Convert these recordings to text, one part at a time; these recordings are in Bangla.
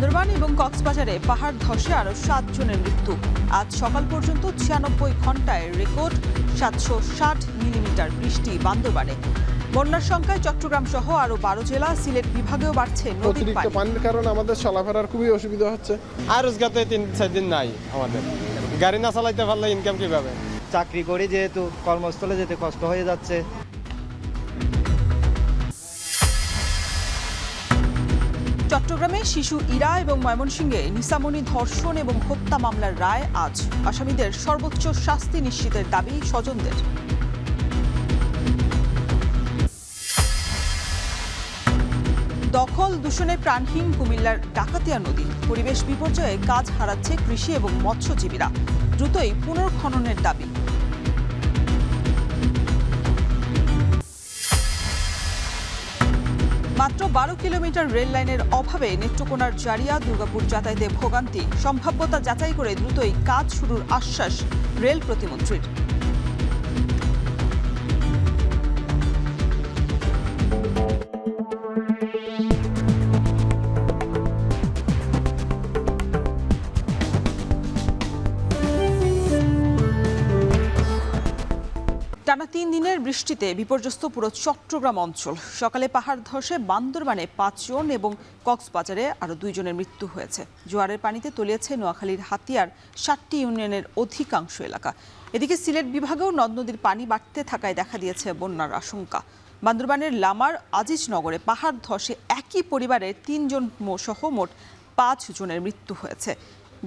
বান্দরবান এবং কক্সবাজারে পাহাড় ধসে আরও 7 জনের মৃত্যু। আজ সকাল পর্যন্ত 96 ঘন্টায় রেকর্ড 760 মিলিমিটার বৃষ্টি বান্দরবানে। বন্যার সংখ্যায় চট্টগ্রাম সহ আরও 12 জেলা, সিলেট বিভাগেও বাড়ছে নদীর পানি। পানির কারণে আমাদের চলাফেরার খুবই অসুবিধা হচ্ছে। আর রোজগাতে 3-4 দিন নাই আমাদের, গাড়ি না চালাইতে পারলে ইনকাম কিভাবে? চাকরি করি যেহেতু কর্মস্থলে যেতে কষ্ট হয়ে যাচ্ছে। চট্টগ্রামে শিশু ইরা এবং ময়মনসিংহে নিসামণি ধর্ষণ এবং হত্যা মামলার রায় আজ। আসামিদের সর্বোচ্চ শাস্তি নিশ্চিতের দাবি স্বজনদের। দখল দূষণে প্রাণহীন কুমিল্লার ডাকাতিয়া নদী। পরিবেশ বিপর্যয়ে কাজ হারাচ্ছে কৃষি এবং মৎস্যজীবীরা। দ্রুতই পুনর্খননের দাবি। মাত্র 12 কিলোমিটার রেল লাইনের অভাবে নেত্রকোনার জারিয়া দুর্গাপুর যাতায়াতে ভোগান্তি। সম্ভাব্যতা যাচাই করে দ্রুতই কাজ শুরুর আশ্বাস রেল প্রতিমন্ত্রীর। টানা 3 দিনের বৃষ্টিতে বিপর্যস্ত পুরো চট্টগ্রাম অঞ্চল। সকালে পাহাড় ধসে বান্দরবানে 5 জন এবং কক্সবাজারে আরও 2 জনের মৃত্যু হয়েছে। জোয়ারের পানিতে তলিয়েছে নোয়াখালীর হাতিয়ার 7টি ইউনিয়নের অধিকাংশ এলাকা। এদিকে সিলেট বিভাগেও নদ নদীর পানি বাড়তে থাকায় দেখা দিয়েছে বন্যার আশঙ্কা। বান্দরবানের লামার আজিজনগরে পাহাড় ধসে একই পরিবারের 3 জন সহ মোট 5 জনের মৃত্যু হয়েছে।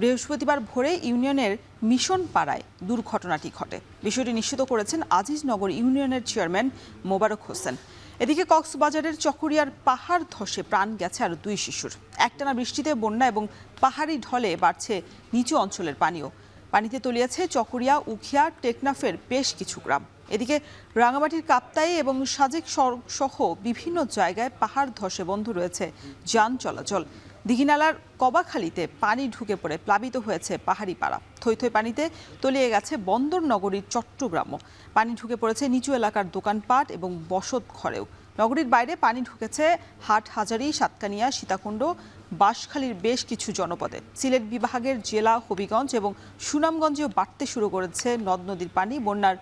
বৃহস্পতিবার ভোরে ইউনিয়নের মিশন পাড়ায় দুর্ঘটনাটি ঘটে। বিষয়টি নিশ্চিত করেছেন আজিজনগর ইউনিয়নের চেয়ারম্যান মোবারক হোসেন। এদিকে কক্সবাজারের চকরিয়ার পাহাড় ধসে প্রাণ গেছে আরও 2 শিশুর। একটানা বৃষ্টিতে বন্যা এবং পাহাড়ি ঢলে বাড়ছে নিচু অঞ্চলের পানিও। পানিতে তলিয়েছে চকরিয়া, উখিয়া, টেকনাফের বেশ কিছু গ্রাম। এদিকে রাঙামাটির কাপ্তাই এবং সাজেক সহ বিভিন্ন জায়গায় পাহাড় ধসে বন্ধ রয়েছে যান চলাচল। দিঘিনালার কবাখালীতে পানি ঢুকে পড়ে প্লাবিত হয়েছে পাহাড়ি পাড়া। থই থই পানিতে তলিয়ে গেছে বন্দর নগরীর চট্টগ্রামও। পানি ঢুকে পড়েছে নিচু এলাকার দোকানপাট এবং বসত ঘরেও। নগরীর বাইরে পানি ঢুকেছে হাটহাজারী, সাতকানিয়া, সীতাকুণ্ড, বাঁশখালীর বেশ কিছু জনপদে। সিলেট বিভাগের জেলা হবিগঞ্জ এবং সুনামগঞ্জেও বাড়তে শুরু করেছে নদ নদীর পানি। বন্যার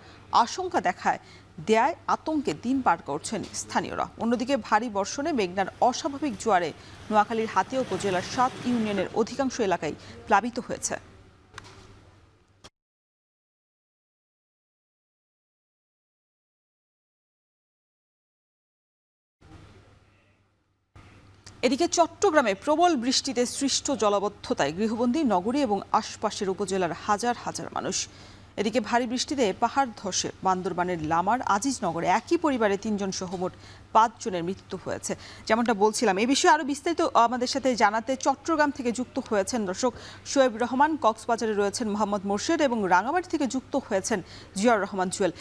আশঙ্কা দেখায় দেয়ায় আতঙ্কে দিন পার করছেন স্থানীয়রা। অন্যদিকে ভারী বর্ষণে মেঘনার অস্বাভাবিক জোয়ারে নোয়াখালীর হাতিয়া উপজেলার 7 ইউনিয়নের অধিকাংশ এলাকায় প্লাবিত হয়েছে। এদিকে চট্টগ্রামে প্রবল বৃষ্টিতে সৃষ্ট জলাবদ্ধতায় গৃহবন্দী নগরী এবং আশপাশের উপজেলার হাজার হাজার মানুষ। এদিকে ভারী বৃষ্টিতে পাহাড় ধসে বান্দরবানের লামার আজিজনগরে একই পরিবারে 3 জন সহ মোট 5 জনের মৃত্যু হয়েছে। যেমনটা বলছিলাম, এই বিষয়ে আরও বিস্তারিত আমাদের সাথে জানাতে চট্টগ্রাম থেকে যুক্ত হয়েছেন দর্শক শোয়েব রহমান, কক্সবাজারে রয়েছেন মোহাম্মদ মোর্শেদ এবং রাঙামাটি থেকে যুক্ত হয়েছেন জিয়াউর রহমান জুয়েল।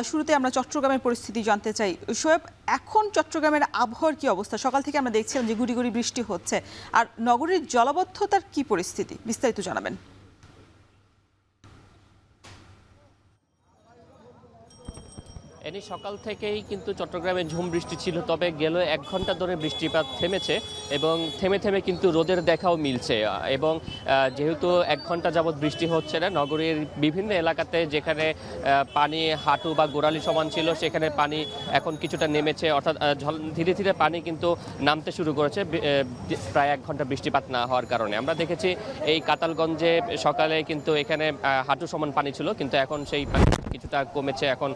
শুরুতে আমরা চট্টগ্রামের পরিস্থিতি জানতে চাই। শোয়েব, এখন চট্টগ্রামের আবহাওয়ার কি অবস্থা? সকাল থেকে আমরা দেখছিলাম যে গুড়ি গুড়ি বৃষ্টি হচ্ছে, আর নগরীর জলাবদ্ধতার কি পরিস্থিতি, বিস্তারিত জানাবেন। এনি সকাল থেকেই কিন্তু চট্টগ্রামে ঝুম বৃষ্টি ছিল, তবে গেল 1 ঘন্টা ধরে বৃষ্টিপাত থেমেছে এবং থেমে থেমে কিন্তু রোদের দেখাও মিলছে। এবং যেহেতু 1 ঘন্টা যাবৎ বৃষ্টি হচ্ছে না, নগরীর বিভিন্ন এলাকাতে যেখানে পানি হাঁটু বা গোড়ালি সমান ছিল সেখানে পানি এখন কিছুটা নেমেছে, অর্থাৎ ধীরে ধীরে পানি কিন্তু নামতে শুরু করেছে প্রায় 1 ঘন্টা বৃষ্টিপাত না হওয়ার কারণে। আমরা দেখেছি এই কাতালগঞ্জে সকালে কিন্তু এখানে হাঁটু সমান পানি ছিল, কিন্তু এখন সেই পানি কিছুটা কমেছে। এখন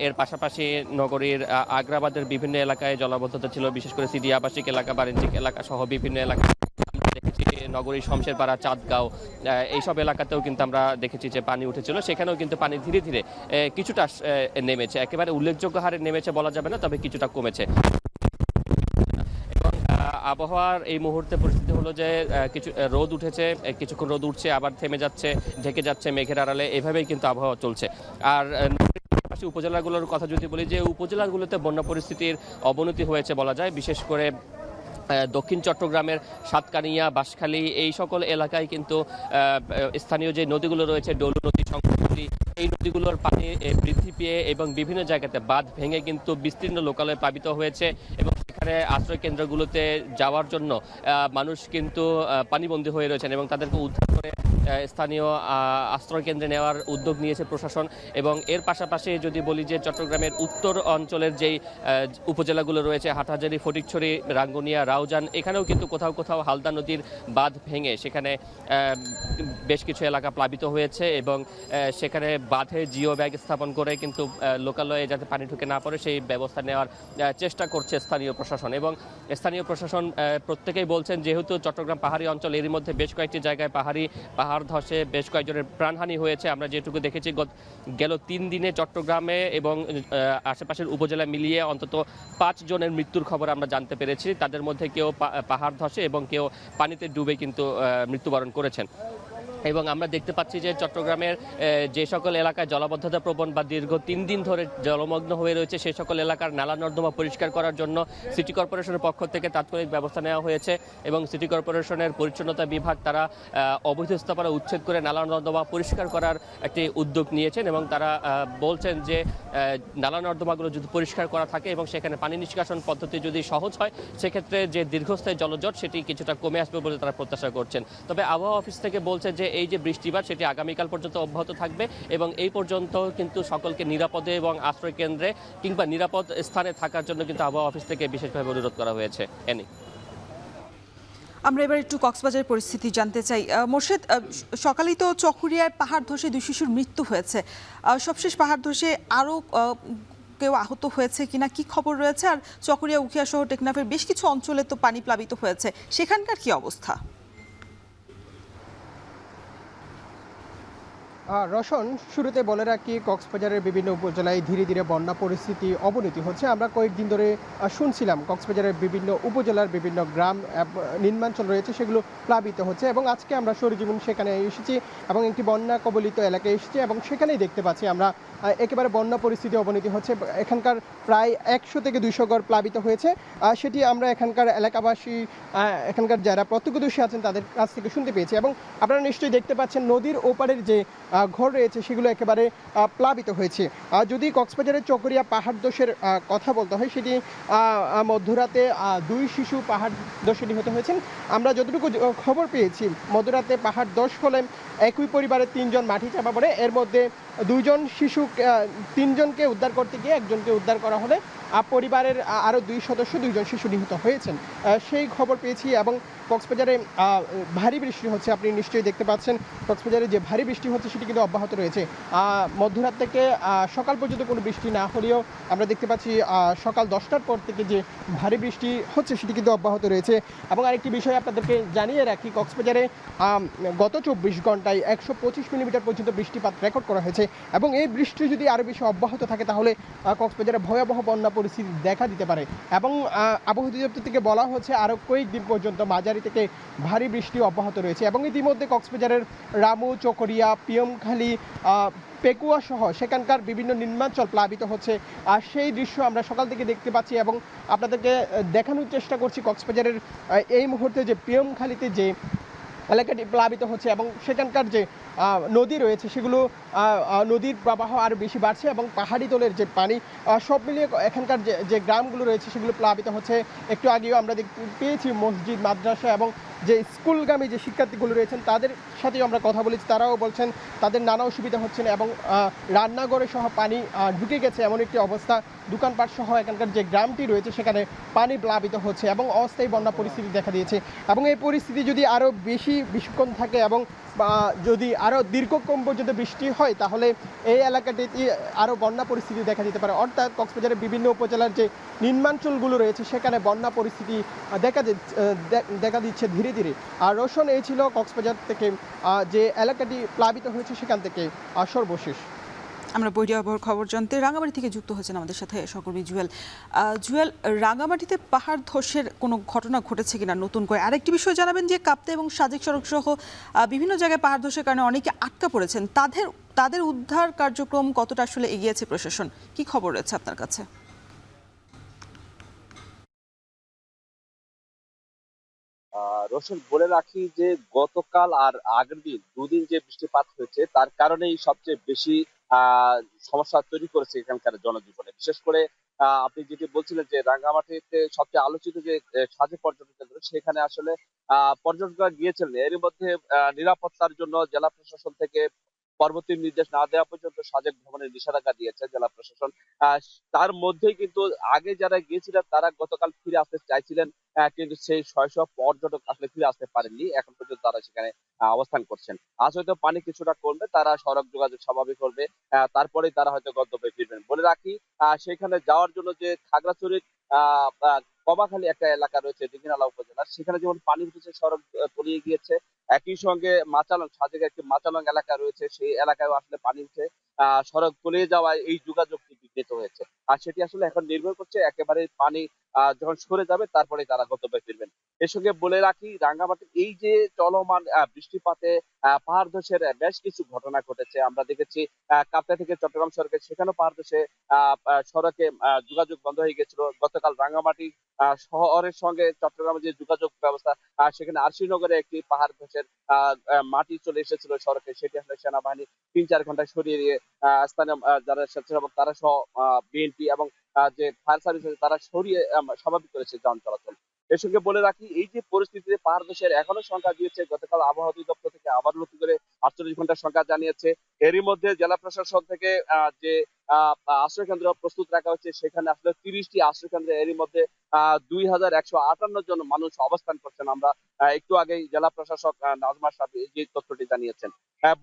এর পাশাপাশি নগরীর আগ্রাবাদের বিভিন্ন এলাকায় জলাবদ্ধতা ছিল, বিশেষ করে সিডি আবাসিক এলাকা, বাণিজ্যিক এলাকা সহ বিভিন্ন এলাকা দেখেছি। নগরীর শমশেরপাড়া, চাঁদগাঁও এইসব এলাকাতেও কিন্তু আমরা দেখেছি যে পানি উঠেছিল, সেখানেও কিন্তু পানি ধীরে ধীরে কিছুটা নেমেছে। একেবারে উল্লেখযোগ্য হারে নেমেছে বলা যাবে না, তবে কিছুটা কমেছে। আবহাওয়ার এই মুহূর্তে পরিস্থিতি হলো যে কিছু রোদ উঠেছে, কিছুক্ষণ রোদ উঠছে, আবার থেমে যাচ্ছে, ঢেকে যাচ্ছে মেঘের আড়ালে, এভাবেই কিন্তু আবহাওয়া চলছে। আর উপজেলাগুলোর কথা যদি বলি, যে উপজেলাগুলোতে বন্যা পরিস্থিতির অবনতি হয়েছে বলা যায়। বিশেষ করে দক্ষিণ চট্টগ্রামের সাতকানিয়া, বাঁশখালী এই সকল এলাকায় কিন্তু স্থানীয় যে নদীগুলো রয়েছে, ডলু নদী, শঙ্কর নদী, এই নদীগুলোর পানি বৃদ্ধি পেয়ে এবং বিভিন্ন জায়গাতে বাঁধ ভেঙে কিন্তু বিস্তীর্ণ লোকালয়ে প্লাবিত হয়েছে এবং সেখানে আশ্রয় কেন্দ্রগুলোতে যাওয়ার জন্য মানুষ কিন্তু পানিবন্দী হয়ে রয়েছেন এবং তাদেরকে উদ্ধার করে স্থানীয় আশ্রয় কেন্দ্রে নেওয়ার উদ্যোগ নিয়েছে প্রশাসন। এবং এর পাশাপাশি যদি বলি যে চট্টগ্রামের উত্তর অঞ্চলের যেই উপজেলাগুলো রয়েছে হাটহাজারী, ফটিকছড়ি, রাঙ্গুনিয়া, রাউজান, এখানেও কিন্তু কোথাও কোথাও হালদা নদীর বাঁধ ভেঙে সেখানে বেশ কিছু এলাকা প্লাবিত হয়েছে এবং সেখানে বাঁধে জিও ব্যাগ স্থাপন করে কিন্তু লোকালয়ে যাতে পানি ঢুকে না পড়ে সেই ব্যবস্থা নেওয়ার চেষ্টা করছে স্থানীয় প্রশাসন। এবং স্থানীয় প্রশাসন প্রত্যেকেই বলছেন যেহেতু চট্টগ্রাম পাহাড়ি অঞ্চল, এরই মধ্যে বেশ কয়েকটি জায়গায় পাহাড় ধসে বেশ কয়েকজনের প্রাণহানি হয়েছে। আমরা যেটুকু দেখেছি গেল 3 দিনে চট্টগ্রামে এবং আশেপাশের উপজেলা মিলিয়ে অন্তত 5 জনের মৃত্যুর খবর আমরা জানতে পেরেছি। তাদের মধ্যে কেউ পাহাড় ধসে এবং কেউ পানিতে ডুবে কিন্তু মৃত্যুবরণ করেছেন। এবং আমরা দেখতে পাচ্ছি যে চট্টগ্রামের যে সকল এলাকায় জলাবদ্ধতা প্রবণ বা দীর্ঘ 3 দিন ধরে জলমগ্ন হয়ে রয়েছে সেই সকল এলাকার নালা নর্দমা পরিষ্কার করার জন্য সিটি কর্পোরেশনের পক্ষ থেকে তাৎক্ষণিক ব্যবস্থা নেওয়া হয়েছে এবং সিটি কর্পোরেশনের পরিচ্ছন্নতা বিভাগ তারা অবৈধ স্থাপনা উচ্ছেদ করে নালা নর্দমা পরিষ্কার করার একটি উদ্যোগ নিয়েছেন এবং তারা বলছেন যে নালা নর্দমাগুলো যদি পরিষ্কার করা থাকে এবং সেখানে পানি নিষ্কাশন পদ্ধতি যদি সহজ হয় সেক্ষেত্রে যে দীর্ঘস্থায়ী জলজট সেটি কিছুটা কমে আসবে বলে তারা প্রত্যাশা করছেন। তবে আবহাওয়া অফিস থেকে বলছে যে এই যে বৃষ্টিপাত সেটি আগামীকাল পর্যন্ত অব্যাহত থাকবে এবং এই পর্যন্ত কিন্তু সকলকে নিরাপদে এবং আশ্রয় কেন্দ্রে কিংবা নিরাপদ স্থানে থাকার জন্য কিন্তু আবহাওয়া অফিস থেকে বিশেষভাবে অনুরোধ করা হয়েছে। আমরা এবার একটু কক্সবাজারের পরিস্থিতি জানতে চাই। মোর্শেদ, সকালেই তো চকরিয়ায় পাহাড় ধসে 2 শিশুর মৃত্যু হয়েছে, সবশেষ পাহাড় ধসে আরও কেউ আহত হয়েছে কিনা কি খবর রয়েছে? আর চকরিয়া, উখিয়া সহ টেকনাফের বেশ কিছু অঞ্চলে তো পানি প্লাবিত হয়েছে, সেখানকার কি অবস্থা? রোশন, শুরুতে বলে রাখি কক্সবাজারের বিভিন্ন উপজেলায় ধীরে ধীরে বন্যা পরিস্থিতি অবনতি হচ্ছে। আমরা কয়েকদিন ধরে শুনছিলাম কক্সবাজারের বিভিন্ন উপজেলার বিভিন্ন গ্রাম নিম্নাঞ্চল রয়েছে সেগুলো প্লাবিত হচ্ছে এবং আজকে আমরা সরেজমিন সেখানে এসেছি এবং একটি বন্যা কবলিত এলাকায় এসেছি এবং সেখানেই দেখতে পাচ্ছি আমরা একেবারে বন্যা পরিস্থিতি অবনতি হচ্ছে। এখানকার প্রায় 100 থেকে 200 ঘর প্লাবিত হয়েছে, সেটি আমরা এখানকার এলাকাবাসী, এখানকার যারা প্রত্যক্ষদর্শী আছেন তাদের কাছ থেকে শুনতে পেয়েছি। এবং আপনারা নিশ্চয়ই দেখতে পাচ্ছেন নদীর ওপারের যে ঘর রয়েছে সেগুলো একেবারে প্লাবিত হয়েছে। যদি কক্সবাজারের চকরিয়া পাহাড় ধসের কথা বলতে হয় সেটি মধ্যরাতে 2 শিশু পাহাড় ধসে নিহত হয়েছেন। আমরা যতটুকু খবর পেয়েছি মধ্যরাতে পাহাড় ধস হলে একই পরিবারের 3 জন মাটি চাপা পড়ে, এর মধ্যে 2 জন শিশু 3 জনকে উদ্ধার করতে গিয়ে একজনকে উদ্ধার করা হলে পরিবারের আরও 2 সদস্য 2 জন শিশু নিহত হয়েছেন সেই খবর পেয়েছি। এবং কক্সবাজারে ভারী বৃষ্টি হচ্ছে, আপনি নিশ্চয়ই দেখতে পাচ্ছেন কক্সবাজারে যে ভারী বৃষ্টি হচ্ছে সেটি কিন্তু অব্যাহত রয়েছে। মধ্যরাত থেকে সকাল পর্যন্ত কোনো বৃষ্টি না হলেও আমরা দেখতে পাচ্ছি সকাল 10টার পর থেকে যে ভারী বৃষ্টি হচ্ছে সেটি কিন্তু অব্যাহত রয়েছে। এবং আরেকটি বিষয় আপনাদেরকে জানিয়ে রাখি, কক্সবাজারে গত 24 ঘন্টায় 125 মিলিমিটার পর্যন্ত বৃষ্টিপাত রেকর্ড করা হয়েছে এবং এই বৃষ্টি যদি আরও বেশি অব্যাহত থাকে তাহলে কক্সবাজারে ভয়াবহ বন্যা পরিস্থিতি দেখা দিতে পারে। এবং আবহাওয়া অধিদপ্তর থেকে বলা হচ্ছে আরও কয়েকদিন পর্যন্ত মাঝারি থেকে ভারী বৃষ্টি অব্যাহত রয়েছে। এবং ইতিমধ্যে কক্সবাজারের রামু, চকরিয়া, পিয়মখালী, পেকুয়া সহ সেখানকার বিভিন্ন নিম্নাঞ্চল প্লাবিত হচ্ছে আর সেই দৃশ্য আমরা সকাল থেকে দেখতে পাচ্ছি এবং আপনাদেরকে দেখানোর চেষ্টা করছি কক্সবাজারের এই মুহূর্তে যে পিয়মখালীতে যে এলাকাটি প্লাবিত হচ্ছে এবং সেখানকার যে নদী রয়েছে সেগুলো নদীর প্রবাহ আরও বেশি বাড়ছে এবং পাহাড়ি তলের যে পানি সব মিলিয়ে এখানকার যে গ্রামগুলো রয়েছে সেগুলো প্লাবিত হচ্ছে। একটু আগেও আমরা দেখতে পেয়েছি মসজিদ, মাদ্রাসা এবং যে স্কুলগামী যে শিক্ষার্থীগুলো রয়েছেন তাদের সাথেও আমরা কথা বলেছি, তারাও বলছেন তাদের নানা অসুবিধা হচ্ছে না এবং রান্নাঘরে সহ পানি ঢুকে গেছে এমন একটি অবস্থা। দোকানপাট সহ এখানকার যে গ্রামটি রয়েছে সেখানে পানি প্লাবিত হচ্ছে এবং অস্থায়ী বন্যা পরিস্থিতি দেখা দিয়েছে। এবং এই পরিস্থিতি যদি আরও বেশিক্ষণ থাকে এবং যদি আরও দীর্ঘক্ষণ পর্যন্ত বৃষ্টি হয় তাহলে এই এলাকাটিতে আরও বন্যা পরিস্থিতি দেখা দিতে পারে। অর্থাৎ কক্সবাজারের বিভিন্ন উপজেলার যে নিম্নাঞ্চলগুলো রয়েছে সেখানে বন্যা পরিস্থিতি দেখা দিচ্ছে ধীরে ধীরে। আর রোশন, এই ছিল কক্সবাজার থেকে যে এলাকাটি প্লাবিত হয়েছে সেখান থেকে সর্বশেষ। আমরা বৈরী আবহাওয়ার খবর জানতে রাঙামাটি থেকে যুক্ত হয়েছেন আমাদের সাথে সহকর্মী জুয়েল। জুয়েল, রাঙামাটিতে পাহাড় ধসের কোনো ঘটনা ঘটেছে কিনা নতুন করে? আরেকটি বিষয় জানাবেন যে কাপ্তা এবং সাজেক সড়ক সহ বিভিন্ন জায়গায় পাহাড় ধসের কারণে অনেকে আটকা পড়েছেন, তাদের উদ্ধার কার্যক্রম কতটা আসলে এগিয়েছে প্রশাসন, কি খবর রয়েছে আপনার কাছে? রোশন, বলে রাখি যে গতকাল আর আগের দিন দুদিন যে বৃষ্টিপাত হয়েছে তার কারণেই সবচেয়ে বেশি সমস্যা তৈরি করেছে এখানকার জনজীবনে। বিশেষ করে আপনি যেটি বলছিলেন যে রাঙ্গামাটিতে সবচেয়ে আলোচিত যে সাজেক পর্যটন কেন্দ্র, সেখানে আসলে পর্যটকরা গিয়েছিলেন। এর মধ্যে নিরাপত্তার জন্য জেলা প্রশাসন থেকে পরবর্তী নির্দেশ না দেওয়া পর্যন্ত সাজেক ভ্রমণের নিষেধাজ্ঞা দিয়েছে জেলা প্রশাসন। তার মধ্যেই কিন্তু আগে যারা গিয়েছিলেন তারা গতকাল ফিরে আসতে চাইছিলেন, কিন্তু সেই ৬০০ পর্যটক আসলে ফিরে আসতে পারেননি। এখন পর্যন্ত তারা সেখানে অবস্থান করছেন। আজ হয়তো পানি কিছুটা কমবে, তারা সড়ক যোগাযোগ স্বাভাবিক করবে, তারপরেই তারা হয়তো গন্তব্যে ফিরবেন। বলে রাখি সেখানে যাওয়ার জন্য যে খাগড়াছড়ির কবাখালী একটা এলাকা রয়েছে দীঘিনালা উপজেলার, সেখানে যেমন পানি উঠেছে, সড়ক তলিয়ে গিয়েছে। একই সঙ্গে মাচালং, সাজেকের একটি মাচালং এলাকা রয়েছে, সেই এলাকায় আসলে পানি উঠে সড়ক তলিয়ে যাওয়ায় এই যোগাযোগটি বিঘ্নিত হয়েছে। আর সেটি আসলে এখন নির্ভর করছে একেবারে পানি যখন সরে যাবে তারপরে তারা গন্তব্যে ফিরবেন। এর সঙ্গে বলে রাখি রাঙ্গামাটির এই যে চলমান বৃষ্টিপাতে পাহাড় ধসের বেশ কিছু ঘটনা ঘটেছে। আমরা দেখেছি কাপ্তাই থেকে চট্টগ্রাম সড়কে, সেখানেও পাহাড় ধসে সড়কে যোগাযোগ বন্ধ হয়ে গেছিল। গতকাল রাঙ্গামাটি শহরের সঙ্গে চট্টগ্রামের যে যোগাযোগ ব্যবস্থা, সেখানে আরশিনগরে একটি পাহাড় ধসের মাটি চলে এসেছিল সড়কে, সেটি আসলে সেনাবাহিনী ৩-৪ ঘন্টায় সরিয়ে দিয়ে স্থানীয় যারা স্বেচ্ছাসেবক তারা সহ বিএনপি এবং যে ফায়ার সার্ভিস আছে তারা সরিয়ে স্বাভাবিক করেছে যান চলাচল। এর সঙ্গে বলে রাখি এই যে পরিস্থিতিতে পাহাড় ধসের এখনো সংখ্যা দিয়েছে, গতকাল আবহাওয়া অধিদপ্তর থেকে আবার নতুন করে ৪৮ ঘন্টার সংখ্যা জানিয়েছে। এরই মধ্যে জেলা প্রশাসন থেকে যে আশ্রয় কেন্দ্র প্রস্তুত রাখা হচ্ছে, সেখানে আসলে ৩০টি আশ্রয় কেন্দ্রে এরই মধ্যে ২,১৫৮ জন মানুষ অবস্থান করছেন। আমরা একটু আগেই জেলা প্রশাসক নাজমা সাহেব যে তথ্যটি জানিয়েছেন।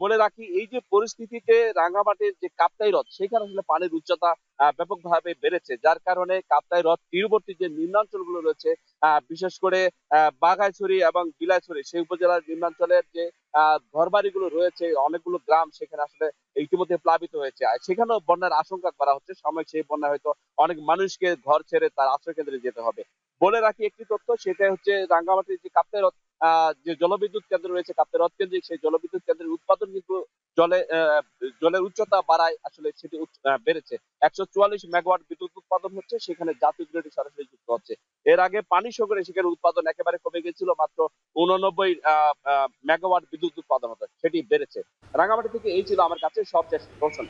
বলে রাখি এই যে পরিস্থিতিতে রাঙ্গামাটির যে কাপ্তাই হ্রদ, সেখানে আসলে পানির উচ্চতা ব্যাপকভাবে বেড়েছে, যার কারণে কাপ্তাই হ্রদ তীরবর্তী যে নিম্নাঞ্চলগুলো রয়েছে, বিশেষ করে বাঘাইছড়ি এবং বিলাইছড়ি সেই উপজেলার নিম্নাঞ্চলের যে ঘরবাড়িগুলো রয়েছে, অনেকগুলো গ্রাম সেখানে আসলে ইতিমধ্যে প্লাবিত হয়েছে। আর সেখানেও বন্যার আশঙ্কা করা হচ্ছে, সাময়িক সেই বন্যা হয়তো অনেক মানুষকে ঘর ছেড়ে তার আশ্রয় কেন্দ্রে যেতে হবে। বলে রাখি একটি তথ্য, সেটা হচ্ছে রাঙ্গামাটির যে কাপ্তাই হ্রদ যে জলবিদ্যুৎ কেন্দ্র রয়েছে, কাপ্তাই হ্রদ কেন্দ্রিক সেই জলবিদ্যুৎ কেন্দ্রের উৎপাদন কিন্তু জলের উচ্চতা বাড়ায় আসলে সেটি বেড়েছে। ১৪৪ মেগাওয়াট বিদ্যুৎ উৎপাদন হচ্ছে, সেখানে জাতীয় গ্রিডে সরাসরি যুক্ত হচ্ছে। এর আগে পানি সাগরে সেখানে উৎপাদন একেবারে কমে গেছিল, মাত্র ৮৯ মেগাওয়াট বিদ্যুৎ উৎপাদন হতো, সেটি বেড়েছে। রাঙ্গামাটি থেকে এই ছিল আমার কাছে সবচেয়ে প্রশ্ন।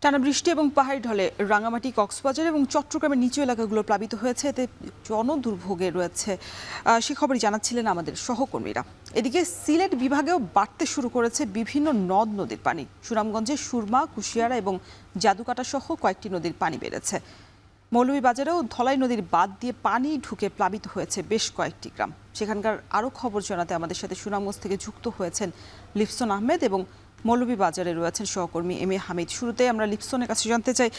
টানা বৃষ্টি এবং পাহাড়ি ঢলে রাঙামাটি, কক্সবাজার এবং চট্টগ্রামের নিচু এলাকাগুলো প্লাবিত হয়েছে, এতে জনদুর্ভোগে রয়েছে। সে খবরই জানাচ্ছিলেন আমাদের সহকর্মীরা। এদিকে সিলেট বিভাগেও বাড়তে শুরু করেছে বিভিন্ন নদ নদীর পানি। সুনামগঞ্জে সুরমা, কুশিয়ারা এবং জাদুকাটা সহ কয়েকটি নদীর পানি বেড়েছে। মৌলভীবাজারেও ধলাই নদীর বাঁধ দিয়ে পানি ঢুকে প্লাবিত হয়েছে বেশ কয়েকটি গ্রাম। সেখানকার আরও খবর জানাতে আমাদের সাথে সুনামগঞ্জ থেকে যুক্ত হয়েছেন লিপসন আহমেদ এবং মৌলভীবাজারে রয়েছেন সহকর্মী এম এ হামিদ। শুরুতে আমরা লিপসনের কাছে জানতে চাই,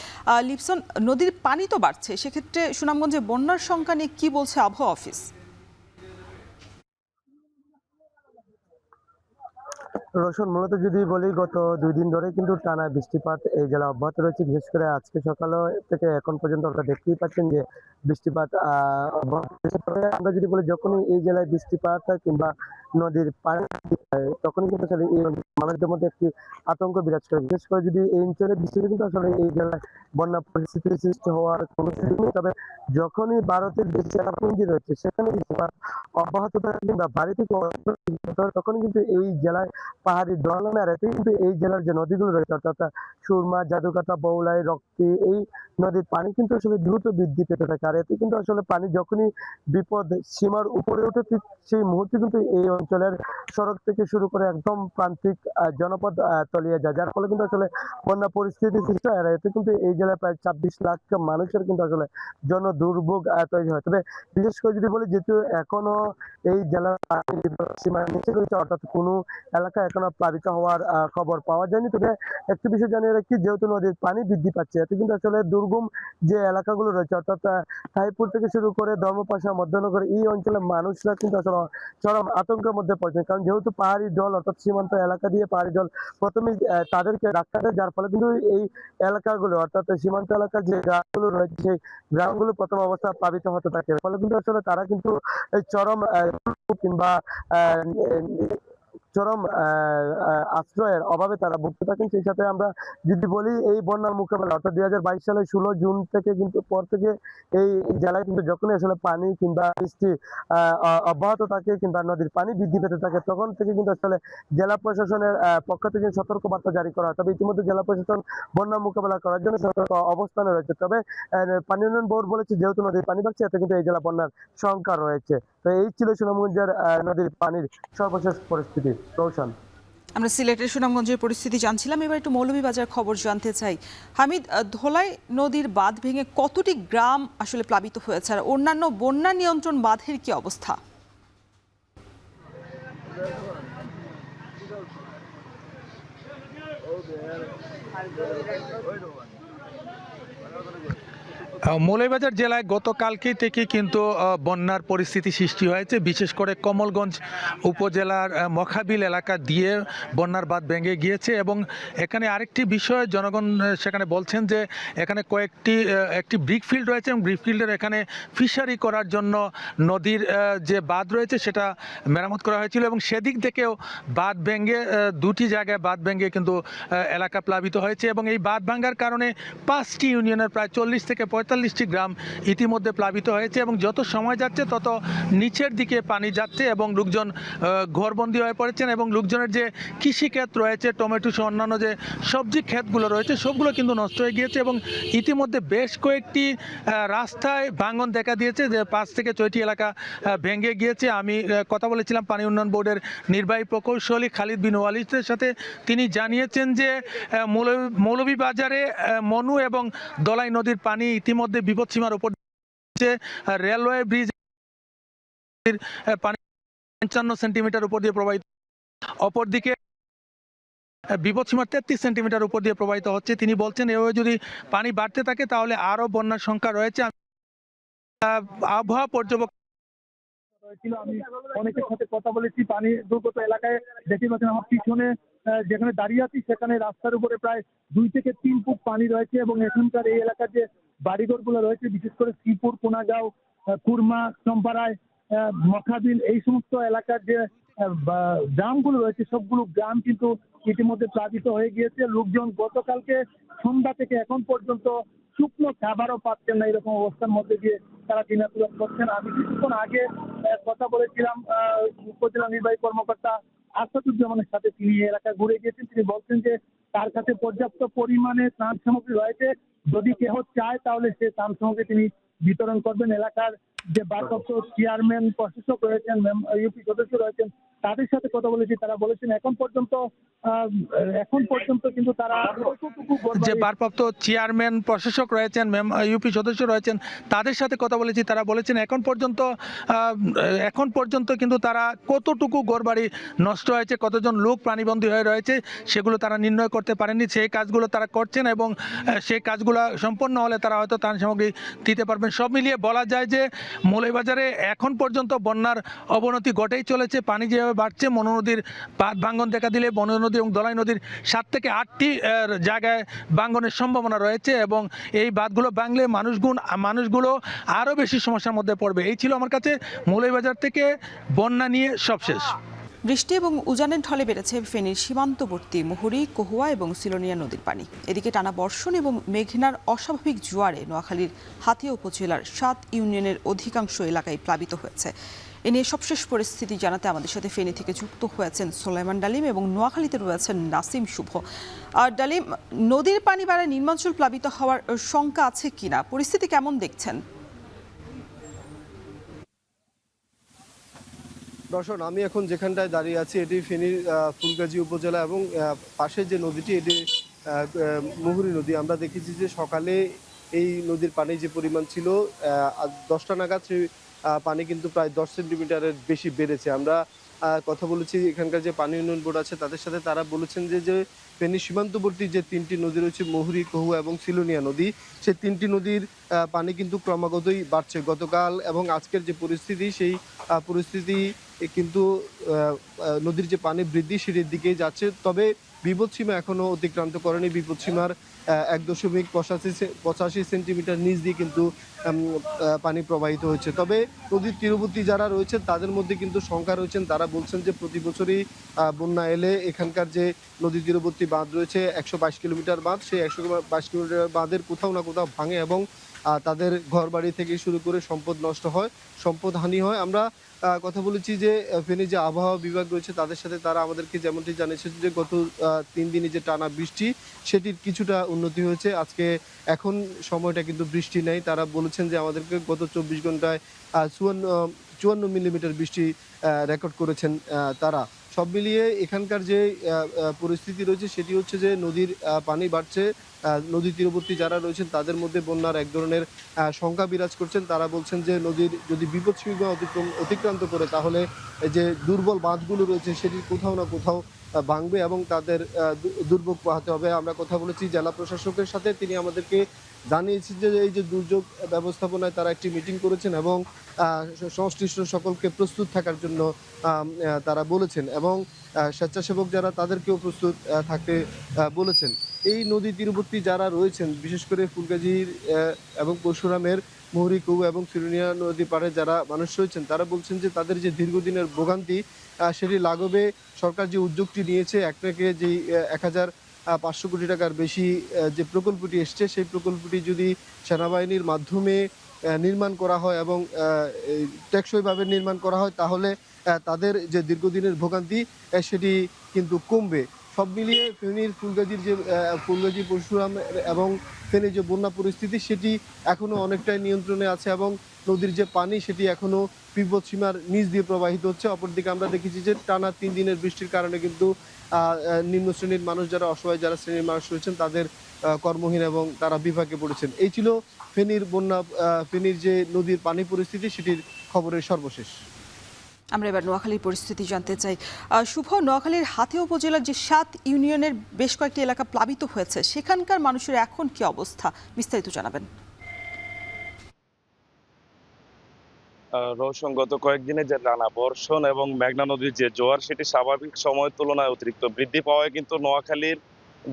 লিপসন, নদীর পানি তো বাড়ছে, সেক্ষেত্রে সুনামগঞ্জে বন্যার সংখ্যা নিয়ে কি বলছে আবহাওয়া অফিস? রোশন, মূলত যদি বলি গত ২ দিন ধরে কিন্তু টানা বৃষ্টিপাত এই জেলা অব্যাহত রয়েছে। বিশেষ করে আজকে সকাল থেকে এখন পর্যন্ত আপনারা দেখতেই পাচ্ছেন যে বৃষ্টিপাত অব্যাহত রয়েছে। তবে আমরা যদি বলি যখনই এই জেলায় বৃষ্টিপাত কিংবা নদীর পানি তখনই কিন্তু আসলে এই মানুষদের মধ্যে একটি আতঙ্ক বিরাজ করে। বিশেষ করে যদি এই অঞ্চলে বৃষ্টিতে কিন্তু আসলে এই জেলায় বন্যা পরিস্থিতির সৃষ্টি হওয়ার কোনো সুযোগ নেই। তবে যখনই ভারতের যে চেরাপুঞ্জি রয়েছে সেখানে বৃষ্টিপাত অব্যাহত থাকে কিংবা ভারী থেকে তখনই কিন্তু এই জেলায় পাহাড়ি ঢল আর এতে কিন্তু এই জেলার যে নদীগুলো রয়েছে অর্থাৎ সুরমা, জাদুকাটা, বউলাই, রক্তি, এই নদীর পানি কিন্তু আসলে দ্রুত বৃদ্ধি পেতে থাকে। আর এতে কিন্তু আসলে পানি যখনই বিপদ সীমার উপরে ওঠে ঠিক সেই মুহূর্তে কিন্তু এই অঞ্চলের সড়ক থেকে শুরু করে একদম প্রান্তিক জনপদ তলিয়ে যায়, যার ফলে কিন্তু আসলে বন্যা পরিস্থিতি সৃষ্টি হয়। আর এতে কিন্তু এই জেলায় প্রায় ২৬ লাখ মানুষের কিন্তু আসলে জনদুর্ভোগ তৈরি হয়। তবে বিশেষ করে যদি বলি যেহেতু এখনো এই জেলার সীমার নিচে রয়েছে, অর্থাৎ কোনো এলাকা এখনো প্লাবিত হওয়ার খবর পাওয়া যায়নি। তবে একটি বিষয় জানিয়ে রাখি, যেহেতু নদীর পানি বৃদ্ধি পাচ্ছে এতে কিন্তু আসলে দুর্গম যে এলাকাগুলো রয়েছে অর্থাৎ থাইপুর থেকে শুরু করে ধর্মপাশা, মধ্যনগর, এই অঞ্চলের মানুষরা কিন্তু আসলে চরম আতঙ্কের মধ্যে পড়ছে। কারণ যেহেতু পাহাড়ি জল অর্থাৎ সীমান্ত এলাকা দিয়ে পাহাড়ি জল প্রথমে তাদেরকে ধাক্কা দেয়, যার ফলে কিন্তু এই এলাকাগুলো অর্থাৎ সীমান্ত এলাকার যে গ্রামগুলো রয়েছে সেই গ্রামগুলো প্রথম অবস্থা প্লাবিত হতে থাকে। ফলে কিন্তু আসলে তারা কিন্তু এই চরম কিংবা চরম আশ্রয়ের অভাবে তারা ভুগতে থাকেন। সেই সাথে আমরা যদি বলি এই বন্যার মোকাবেলা অর্থাৎ 2022 সালের 16 জুন থেকে কিন্তু পর থেকে এই জেলায় কিন্তু যখনই আসলে পানি কিংবা বৃষ্টি অব্যাহত থাকে কিংবা নদীর পানি বৃদ্ধি পেতে থাকে তখন থেকে কিন্তু আসলে জেলা প্রশাসনের পক্ষ থেকে সতর্কবার্তা জারি করা হয়। তবে ইতিমধ্যে জেলা প্রশাসন বন্যা মোকাবেলা করার জন্য সতর্ক অবস্থানে রয়েছে। তবে পানি উন্নয়ন বোর্ড বলেছে যেহেতু নদীর পানি বাড়ছে এতে কিন্তু এই জেলা বন্যার শঙ্কা রয়েছে। তো এই ছিল সুনামগঞ্জের নদীর পানির সর্বশেষ পরিস্থিতি। রৌশন, আমরা সিলেটের সুনামগঞ্জের পরিস্থিতি জানছিলাম, এবার একটু মৌলভীবাজার খবর জানতে চাই। হামিদ, ধোলাই নদীর বাঁধ ভেঙে কতটি গ্রাম আসলে প্লাবিত হয়েছে আর অন্যান্য বন্যা নিয়ন্ত্রণ বাঁধের কি অবস্থা? মৌলভীবাজার জেলায় গতকালকে থেকে কিন্তু বন্যার পরিস্থিতি সৃষ্টি হয়েছে। বিশেষ করে কমলগঞ্জ উপজেলার মখাবিল এলাকা দিয়ে বন্যার বাঁধ ভেঙে গিয়েছে এবং এখানে আরেকটি বিষয় জনগণ সেখানে বলছেন যে এখানে একটি ব্রিক ফিল্ড রয়েছে এবং ব্রিক ফিল্ডের এখানে ফিশারি করার জন্য নদীর যে বাঁধ রয়েছে সেটা মেরামত করা হয়েছিল এবং সেদিক থেকেও বাঁধ ভেঙে দুটি জায়গায় বাঁধ ভেঙে কিন্তু এলাকা প্লাবিত হয়েছে এবং এই বাঁধ ভাঙার কারণে 5টি ইউনিয়নের প্রায় 40 থেকে 45টি গ্রাম ইতিমধ্যে প্লাবিত হয়েছে এবং যত সময় যাচ্ছে তত নিচের দিকে পানি যাচ্ছে এবং লোকজন ঘরবন্দি হয়ে পড়েছেন এবং লোকজনের যে কৃষিক্ষেত রয়েছে, টমেটো সহ অন্যান্য যে সবজি ক্ষেতগুলো রয়েছে সবগুলো কিন্তু নষ্ট হয়ে গিয়েছে এবং ইতিমধ্যে বেশ কয়েকটি রাস্তায় ভাঙন দেখা দিয়েছে, যে 5 থেকে 6টি এলাকা ভেঙে গিয়েছে। আমি কথা বলেছিলাম পানি উন্নয়ন বোর্ডের নির্বাহী প্রকৌশলী খালিদ বিন ওয়ালিদের সাথে। তিনি জানিয়েছেন যে মৌলভীবাজারে মনু এবং দলাই নদীর পানি ইতিমধ্যে বিপদসীমার উপর রেলওয়ে ব্রিজ পানি 55 সেন্টিমিটার উপর দিয়ে প্রবাহিত, অপরদিকে বিপদসীমার 33 সেন্টিমিটার উপর দিয়ে প্রবাহিত হচ্ছে। তিনি বলছেন এভাবে যদি পানি বাড়তে থাকে তাহলে আরো বন্যার সংখ্যা রয়েছে। আবহাওয়া পর্যবেক্ষণ আমি অনেকের সাথে কথা বলেছি পানি দুর্গত এলাকায়, দেখতে পাচ্ছেন আমার পিছনে যেখানে দাঁড়িয়ে আছি সেখানে রাস্তার উপরে প্রায় 2 থেকে 3 ফুট পানি রয়েছে এবং এখানকার এই এলাকার যে বাড়িঘর গুলো রয়েছে বিশেষ করে শ্রীপুর, কোনাগাঁও, কুরমা, চম্পারায়, মখাবিল এই সমস্ত এলাকার যে গ্রামগুলো রয়েছে সবগুলো গ্রাম কিন্তু ইতিমধ্যে প্লাবিত হয়ে গিয়েছে। লোকজন গতকালকে সন্ধ্যা থেকে এখন পর্যন্ত শুকনো খাবারও পাচ্ছেন না, এরকম অবস্থার মধ্যে দিয়ে তারা দিনাতিপাত করছেন। আমি কিছুক্ষণ আগে কথা বলেছিলাম উপজেলা নির্বাহী কর্মকর্তা আসাদুজ্জামানের সাথে, তিনি এলাকায় ঘুরে গিয়েছেন। তিনি বলছেন যে তার কাছে পর্যাপ্ত পরিমাণে ত্রাণ সামগ্রী রয়েছে, যদি কেহ চায় তাহলে সে ত্রাণ সামগ্রী তিনি বিতরণ করবেন। এলাকার যে ভারপ্রাপ্ত চেয়ারম্যান, প্রশাসক রয়েছেন, ইউপি সদস্য রয়েছেন, তাদের সাথে কথা বলেছি। তারা বলেছেন এখন পর্যন্ত কিন্তু তারা যে ভারপ্রাপ্ত চেয়ারম্যান, প্রশাসক রয়েছেন, ইউপি সদস্য রয়েছেন, তাদের সাথে কথা বলেছি। তারা বলেছেন এখন পর্যন্ত কিন্তু তারা কতটুকু ঘরবাড়ি নষ্ট হয়েছে, কতজন লোক প্রাণীবন্দী হয়ে রয়েছে সেগুলো তারা নির্ণয় করতে পারেননি। সেই কাজগুলো তারা করছেন এবং সেই কাজগুলো সম্পন্ন হলে তারা হয়তো ত্রাণ সামগ্রী দিতে পারবেন। সব মিলিয়ে বলা যায় যে মৌলভীবাজারে এখন পর্যন্ত বন্যার অবনতি ঘটেই চলেছে। পানি যেভাবে বাড়ছে, মনু নদীর বাঁধ ভাঙন দেখা দিলে মনু নদী এবং দলাই নদীর 7 থেকে 8টি জায়গায় ভাঙনের সম্ভাবনা রয়েছে এবং এই বাঁধগুলো ভাঙলে মানুষগুলো আরও বেশি সমস্যার মধ্যে পড়বে। এই ছিল আমার কাছে মৌলভীবাজার থেকে বন্যা নিয়ে সবশেষ। বৃষ্টি এবং উজানের ঢলে বেড়েছে ফেনীর সীমান্তবর্তী মুহুরী, কহুয়া এবং সিলোনিয়া নদীর পানি। এদিকে টানা বর্ষণ এবং মেঘনার অস্বাভাবিক জোয়ারে নোয়াখালীর হাতিয়া উপজেলার 7 ইউনিয়নের অধিকাংশ এলাকায় প্লাবিত হয়েছে। এ নিয়ে সবশেষ পরিস্থিতি জানাতে আমাদের সাথে ফেনী থেকে যুক্ত হয়েছেন সোলাইমান ডালিম এবং নোয়াখালীতে রয়েছেন নাসিম শুভ। আর ডালিম, নদীর পানি বাড়ায় নিম্নাঞ্চল প্লাবিত হওয়ার শঙ্কা আছে কিনা, পরিস্থিতি কেমন দেখছেন? দর্শন, আমি এখন যেখানটায় দাঁড়িয়ে আছি এটি ফেনীর ফুলগাজী উপজেলা এবং পাশে যে নদীটি এটি মুহুরী নদী। আমরা দেখেছি যে সকালে এই নদীর পানি যে পরিমাণ ছিল 10টা নাগাদ সেই পানি কিন্তু প্রায় 10 সেন্টিমিটারের বেশি বেড়েছে। আমরা কথা বলেছি এখানকার যে পানি উন্নয়ন বোর্ড আছে তাদের সাথে, তারা বলেছেন যে ফেনী সীমান্তবর্তী যে 3টি নদী রয়েছে মুহুরী, কহুয়া এবং সিলোনিয়া নদী, সেই 3টি নদীর পানি কিন্তু ক্রমাগতই বাড়ছে। গতকাল এবং আজকের যে পরিস্থিতি, সেই পরিস্থিতি কিন্তু নদীর যে পানি বৃদ্ধি সেটির দিকেই যাচ্ছে। তবে বিপদসীমা এখনো অতিক্রান্ত করেনি। বিপদসীমার 1.85 সেন্টিমিটার নিচ দিয়ে কিন্তু পানি প্রবাহিত হচ্ছে। তবে নদীর তীরবর্তী যারা রয়েছেন তাদের মধ্যে কিন্তু শঙ্কা রয়েছেন। তারা বলছেন যে প্রতি বছরই বন্যা এলে এখানকার যে নদী তীরবর্তী বাঁধ রয়েছে 122 কিলোমিটার বাঁধ, সেই 122 কিলোমিটার বাঁধের কোথাও না কোথাও ভাঙে এবং তাদের ঘরবাড়ি থেকে শুরু করে সম্পদ নষ্ট হয়, সম্পদ হানি হয়। আমরা কথা বলেছি যে ফেনী যে আবহাওয়া বিভাগ রয়েছে তাদের সাথে, তারা আমাদেরকে যেমনটি জানিয়েছে যে গত 3 দিনে যে টানা বৃষ্টি সেটির কিছুটা উন্নতি হয়েছে। আজকে এখন সময়টা কিন্তু বৃষ্টি নেই। তারা বলেছেন যে আমাদেরকে গত 24 ঘন্টায় 54 মিলিমিটার বৃষ্টি রেকর্ড করেছেন তারা। সব মিলিয়ে এখানকার যে পরিস্থিতি রয়েছে সেটি হচ্ছে যে নদীর পানি বাড়ছে। নদী তীরবর্তী যারা রয়েছেন তাদের মধ্যে বন্যার এক ধরনের শঙ্কা বিরাজ করছেন। তারা বলছেন যে নদীর যদি বিপদসীমা অতিক্রান্ত করে তাহলে যে দুর্বল বাঁধগুলো রয়েছে সেটির কোথাও না কোথাও ভাঙবে এবং তাদের দুর্ভোগ পোহাতে হবে। আমরা কথা বলেছি জেলা প্রশাসকের সাথে, তিনি আমাদেরকে জানিয়েছেন যে এই যে দুর্যোগ ব্যবস্থাপনায় তারা একটি মিটিং করেছেন এবং সংশ্লিষ্ট সকলকে প্রস্তুত থাকার জন্য তারা বলেছেন এবং স্বেচ্ছাসেবক যারা তাদেরকেও প্রস্তুত থাকতে বলেছেন। এই নদী তীরবর্তী যারা রয়েছেন বিশেষ করে ফুলগাজীর এবং পরশুরামের মুহুরী কুয়া এবং সিরুনিয়া নদী পাড়ে যারা মানুষ রয়েছেন তারা বলছেন যে তাদের যে দীর্ঘদিনের ভোগান্তি সেটি লাঘবে সরকার যে উদ্যোগটি নিয়েছে, একটাকে যেই 1500 কোটি টাকার বেশি যে প্রকল্পটি এসছে সেই প্রকল্পটি যদি সেনাবাহিনীর মাধ্যমে নির্মাণ করা হয় এবং টেকসইভাবে নির্মাণ করা হয় তাহলে তাদের যে দীর্ঘদিনের ভোগান্তি সেটি কিন্তু কমবে। সব মিলিয়ে ফেনীর ফুলগাজী পরশুরাম এবং ফেনীর যে বন্যা পরিস্থিতি সেটি এখনও অনেকটাই নিয়ন্ত্রণে আছে এবং নদীর যে পানি সেটি এখনও বিপদসীমার নিচ দিয়ে প্রবাহিত হচ্ছে। অপরদিকে আমরা দেখেছি যে টানা 3 দিনের বৃষ্টির কারণে কিন্তু নিম্ন শ্রেণীর মানুষ যারা অসহায় যারা শ্রেণীর মানুষ রয়েছেন তাদের কর্মহীন এবং তারা বিপাকে পড়েছেন। এই ছিল ফেনীর যে নদীর পানি পরিস্থিতি সেটির খবরের সর্বশেষ। আমরা এবার নোয়াখালীর পরিস্থিতি জানতে চাই। শুভ, নোয়াখালীর হাতিয়া উপজেলার যে 7 ইউনিয়নের বেশ কয়েকটি এলাকা প্লাবিত হয়েছে, সেখানকার মানুষের এখন কি অবস্থা, বিস্তারিত জানাবেন। রৌশন, গত কয়েকদিনে যে টানা বর্ষণ এবং মেঘনা নদীর যে জোয়ার সেটি স্বাভাবিক সময়ের তুলনায় অতিরিক্ত বৃদ্ধি পাওয়ায় কিন্তু নোয়াখালীর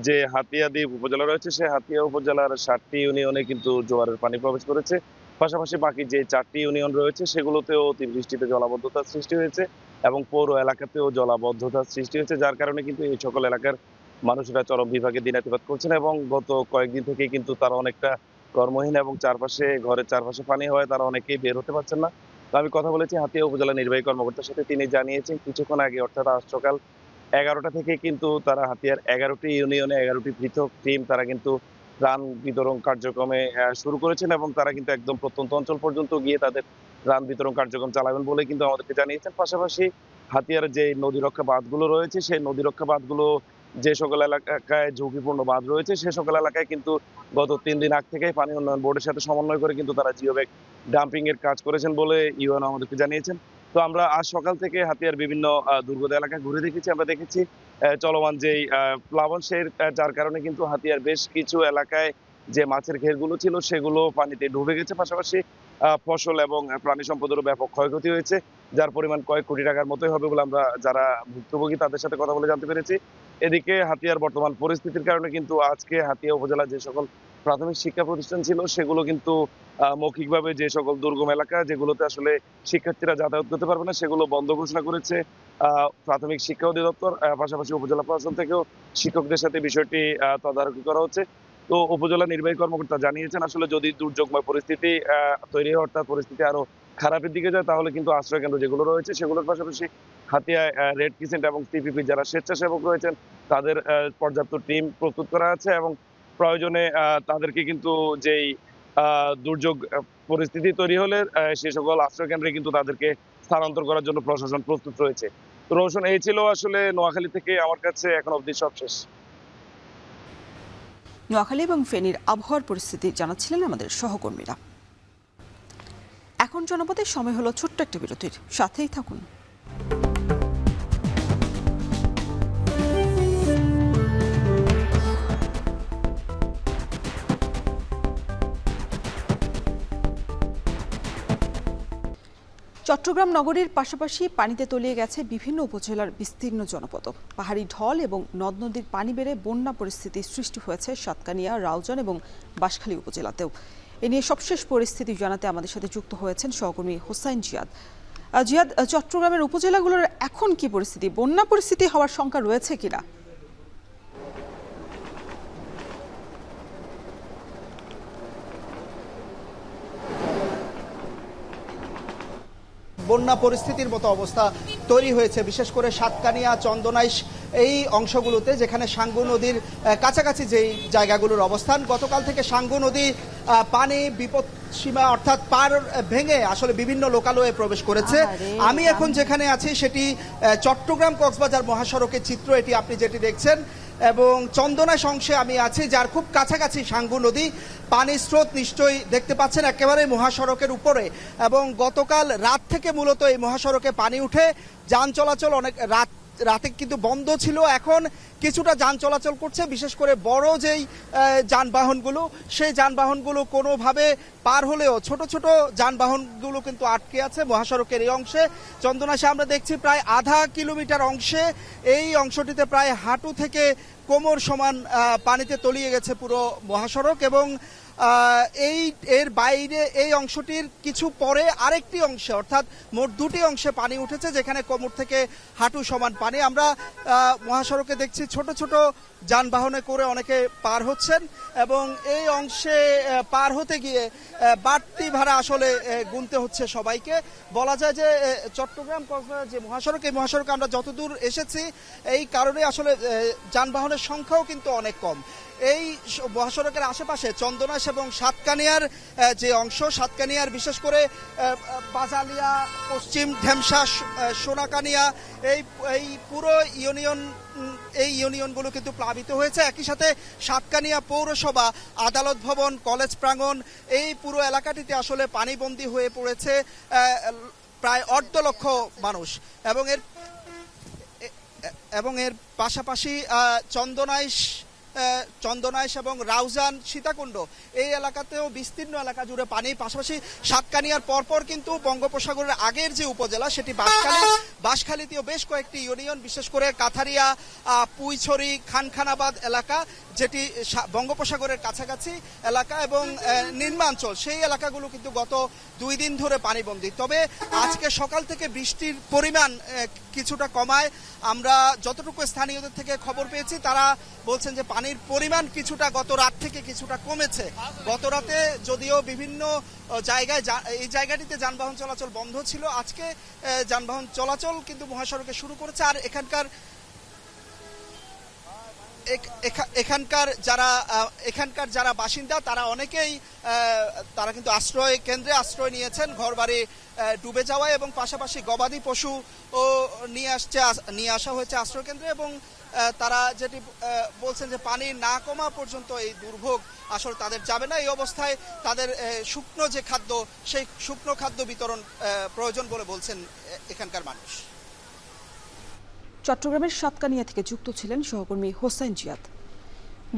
যে হাতিয়া দ্বীপ উপজেলা রয়েছে সেই হাতিয়া উপজেলার 7টি ইউনিয়নে কিন্তু জোয়ারের পানি প্রবেশ করেছে। পাশাপাশি বাকি যে 4টি ইউনিয়ন রয়েছে সেগুলোতেও অতিবৃষ্টিতে জলাবদ্ধতার সৃষ্টি হয়েছে এবং পৌর এলাকাতেও জলাবদ্ধতার সৃষ্টি হয়েছে, যার কারণে কিন্তু এই সকল এলাকার মানুষেরা চরম বিভাগে দিনাতিপাত করছেন এবং গত কয়েকদিন থেকে কিন্তু তারা অনেকটা কর্মহীন এবং ঘরের চারপাশে পানি হওয়ায় তারা অনেকেই বের হতে পারছেন না। তো আমি কথা বলেছি হাতিয়া উপজেলা নির্বাহী কর্মকর্তার সাথে, তিনি জানিয়েছেন কিছুক্ষণ আগে অর্থাৎ আজ সকাল 11টা থেকে কিন্তু তারা হাতিয়ার 11টি ইউনিয়নে 11টি পৃথক টিম তারা কিন্তু ত্রাণ বিতরণ কার্যক্রমে শুরু করেছেন এবং তারা কিন্তু একদম প্রত্যন্ত অঞ্চল পর্যন্ত গিয়ে তাদের ত্রাণ বিতরণ কার্যক্রম চালাবেন বলে কিন্তু আমাদেরকে জানিয়েছেন। পাশাপাশি হাতিয়ার যে নদীরক্ষা বাঁধগুলো রয়েছে সেই নদীরক্ষা বাঁধগুলো যে সকল এলাকায় ঝুঁকিপূর্ণ বাঁধ রয়েছে সে সকল এলাকায় কিন্তু গত 3 দিন আগ থেকে পানি উন্নয়ন বোর্ডের সাথে সমন্বয় করে কিন্তু তারা জিও ব্যাগ ডাম্পিং এর কাজ করেছেন বলে ইউএনও আমাদেরকে জানিয়েছেন। তো আমরা আজ সকাল থেকে হাতিয়ার বিভিন্ন দুর্গত এলাকা ঘুরে দেখেছি। আমরা দেখেছি চলমান যেই প্লাবন যার কারণে কিন্তু হাতিয়ার বেশ কিছু এলাকায় যে মাছের ঘেরগুলো ছিল সেগুলো পানিতে ডুবে গেছে। পাশাপাশি ফসল এবং প্রাণী সম্পদেরও ব্যাপক ক্ষয়ক্ষতি হয়েছে, যার পরিমাণ কয়েক কোটি টাকার মতোই হবে বলে আমরা যারা ভুক্তভোগী তাদের সাথে কথা বলে জানতে পেরেছি। এদিকে হাতিয়ার বর্তমান পরিস্থিতির কারণে কিন্তু আজকে হাতিয়া উপজেলা যে সকল প্রাথমিক শিক্ষা প্রতিষ্ঠান ছিল সেগুলো কিন্তু মৌখিকভাবে যে সকল দুর্গম এলাকা যেগুলোতে আসলে শিক্ষার্থীরা যাতায়াত করতে পারবে না সেগুলো বন্ধ ঘোষণা করেছে প্রাথমিক শিক্ষা অধিদপ্তর। পাশাপাশি উপজেলা প্রশাসন থেকেও শিক্ষকদের সাথে বিষয়টি তদারকি করা হচ্ছে। তো উপজেলা নির্বাহী কর্মকর্তা জানিয়েছেন আসলে যদি দুর্যোগময় পরিস্থিতি তৈরি হয় অর্থাৎ পরিস্থিতি আরো খারাপের দিকে যায় তাহলে কিন্তু আশ্রয় কেন্দ্র যেগুলো রয়েছে সেগুলোর পাশাপাশি হাতিয়ায় রেড ক্রিসেন্ট এবং সিপিপি যারা স্বেচ্ছাসেবক রয়েছেন তাদের পর্যাপ্ত টিম প্রস্তুত করা আছে এবং প্রয়োজনে তাদেরকে কিন্তু যেই দুর্যোগ পরিস্থিতি তৈরি হলে সে সকল আশ্রয় কেন্দ্রে কিন্তু তাদেরকে স্থানান্তর করার জন্য প্রশাসন প্রস্তুত রয়েছে। তো রোশন, এই ছিল আসলে নোয়াখালী থেকে আমার কাছে এখন অবধি সবশেষ। নোয়াখালী এবং ফেনীর আবহাওয়ার পরিস্থিতি জানাচ্ছিলেন আমাদের সহকর্মীরা। এখন জনপদের সময় হলো ছোট্ট একটা বিরতির, সাথেই থাকুন। চট্টগ্রাম নগরীর পাশাপাশি পানিতে তলিয়ে গেছে বিভিন্ন উপজেলার বিস্তীর্ণ জনপদ। পাহাড়ি ঢল এবং নদ নদীর পানি বেড়ে বন্যা পরিস্থিতি সৃষ্টি হয়েছে সাতকানিয়া, রাউজান এবং বাঁশখালী উপজেলাতেও। এ নিয়ে সবশেষ পরিস্থিতি জানাতে আমাদের সাথে যুক্ত হয়েছেন সহকর্মী হোসাইন জিয়াদ। জিয়াদ, চট্টগ্রামের উপজেলাগুলোর এখন কি পরিস্থিতি? বন্যা পরিস্থিতি হওয়ার শঙ্কা রয়েছে কিনা? বন্যা পরিস্থিতির মতো অবস্থা তৈরি হয়েছে, বিশেষ করে সাতকানিয়া, চন্দনাইশ এই অংশগুলোতে, যেখানে সাঙ্গু নদীর কাছাকাছি যেই জায়গাগুলোর অবস্থান। গতকাল থেকে সাঙ্গু নদী পানি বিপদ সীমা অর্থাৎ পার ভেঙে আসলে বিভিন্ন লোকালয়ে প্রবেশ করেছে। আমি এখন যেখানে আছি সেটি চট্টগ্রাম কক্সবাজার মহাসড়কের চিত্র, এটি আপনি যেটি দেখছেন, এবং চন্দনাইশ অংশে আমি আছি, যার খুব কাছাকাছি সাঙ্গু নদী। পানির স্রোত নিশ্চয়ই দেখতে পাচ্ছেন একেবারে মহাসড়কের উপরে, এবং গতকাল রাত থেকে মূলত এই মহাসড়কে পানি উঠে যান চলাচল অনেক রাতে কিন্তু বন্ধ ছিল। এখন কিছুটা যান চলাচল করছে, বিশেষ করে বড় যেই যানবাহনগুলো, সেই যানবাহনগুলো কোনোভাবে পার হলেও ছোট ছোট যানবাহনগুলো কিন্তু আটকে আছে মহাসড়কের এই অংশে। চন্দনাইশে আমরা দেখছি প্রায় আধা কিলোমিটার অংশে, এই অংশটিতে প্রায় হাঁটু থেকে কোমর সমান পানিতে তলিয়ে গেছে পুরো মহাসড়ক, এবং এর বাইরে এই অংশটির কিছু পরে আরেকটি অংশে, অর্থাৎ মোট দুটি অংশে পানি উঠেছে, যেখানে কোমর থেকে হাঁটু সমান পানি। আমরা মহাসড়কে দেখছি ছোট ছোট যানবাহনে করে অনেকে পার হচ্ছেন, এবং এই অংশে পার হতে গিয়ে বাড়তি ভাড়া আসলে গুনতে হচ্ছে সবাইকে। বলা যায় যে চট্টগ্রাম কক্সবাজার যে মহাসড়ক, এই মহাসড়কে আমরা যতদূর এসেছি এই কারণে আসলে যানবাহনের সংখ্যাও কিন্তু অনেক কম। এই মহাসড়কের আশেপাশে চন্দনাইশ এবং সাতকানিয়ার যে অংশ, সাতকানিয়ার বিশেষ করে বাজালিয়া, পশ্চিম ঢেমশা, সোনাকানিয়া, এই পুরো ইউনিয়নগুলো কিন্তু প্লাবিত হয়েছে। একই সাথে সাতকানিয়া পৌরসভা, আদালত ভবন, কলেজ প্রাঙ্গণ, এই পুরো এলাকাটিতে আসলে পানিবন্দী হয়ে পড়েছে প্রায় 1.5 লক্ষ মানুষ। এবং এর পাশাপাশি চন্দনাইশ এবং রাউজান, সীতাকুণ্ড এই এলাকাতেও বিস্তীর্ণ এলাকা জুড়ে পানি। পাশাপাশি সাতকানিয়ার পরপর কিন্তু বঙ্গোপসাগরের আগের যে উপজেলা সেটি বাঁশখালীতেও বেশ কয়েকটি ইউনিয়ন, বিশেষ করে কাথারিয়া, পুইছড়ি, খানখানাবাদ এলাকা, যেটি বঙ্গোপসাগরের কাছাকাছি এলাকা, এবং নিম্নাঞ্চল, সেই এলাকাগুলো কিন্তু গত 2 দিন ধরে পানিবন্দী। তবে আজকে সকাল থেকে বৃষ্টির পরিমাণ কিছুটা কমায়। আমরা যতটুকু স্থানীয়দের থেকে খবর পেয়েছি, তারা বলছেন যে পানির পরিমাণ কিছুটা গত রাত থেকে কিছুটা কমেছে। গত রাতে যদিও বিভিন্ন জায়গায় এই জায়গাটিতে যানবাহন চলাচল বন্ধ ছিল, আজকে যানবাহন চলাচল কিন্তু মহাসড়কে শুরু করেছে। আর এখানকার যারা বাসিন্দা, তারা অনেকেই তারা কিন্তু আশ্রয় কেন্দ্রে আশ্রয় নিয়েছেন ঘরবাড়ি ডুবে যাওয়ায়, এবং পাশাপাশি গবাদি পশু ও নিয়ে আসা হয়েছে আশ্রয় কেন্দ্রে, এবং তারা যেটি বলছেন যে পানি না কমা পর্যন্ত এই দুর্ভোগ আসলে তাদের যাবে না। এই অবস্থায় তাদের শুকনো যে খাদ্য, সেই শুকনো খাদ্য বিতরণ প্রয়োজন বলে বলছেন এখানকার মানুষ। চট্টগ্রামের সাতকানিয়া থেকে যুক্ত ছিলেন সহকর্মী হোসাইন জিয়াদ।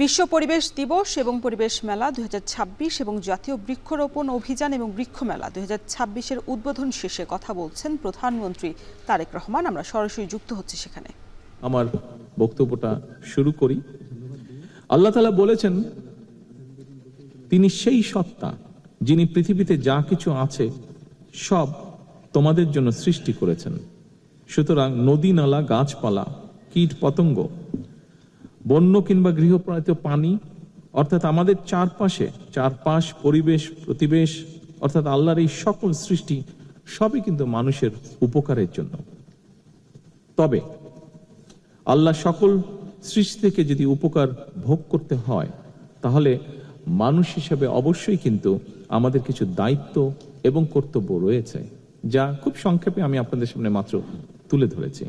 বিশ্ব পরিবেশ দিবস এবং পরিবেশ মেলা 2026 এবং জাতীয় বৃক্ষরোপণ অভিযান এবং বৃক্ষ মেলা 2026-এর উদ্বোধন শেষে কথা বলছেন প্রধানমন্ত্রী তারেক রহমান। আমরা সরাসরি যুক্ত হচ্ছি সেখানে। আমার বক্তব্যটা শুরু করি। আল্লাহ তাআলা বলেছেন তিনি সেই সত্তা যিনি পৃথিবীতে যা কিছু আছে সব তোমাদের জন্য সৃষ্টি করেছেন। সুতরাং নদী, নালা, গাছপালা, কীট পতঙ্গ, বন্য কিংবা গৃহপালিত পানি, অর্থাৎ আমাদের চারপাশ পরিবেশ প্রতিবেশ, অর্থাৎ আল্লাহর এই সকল সৃষ্টি সবই কিন্তু মানুষের উপকারের জন্য। তবে আল্লাহ সকল সৃষ্টি থেকে যদি উপকার ভোগ করতে হয়, তাহলে মানুষ হিসেবে অবশ্যই কিন্তু আমাদের কিছু দায়িত্ব এবং কর্তব্য রয়েছে, যা খুব সংক্ষেপে আমি আপনাদের সামনে মাত্র তুলে ধরেছি।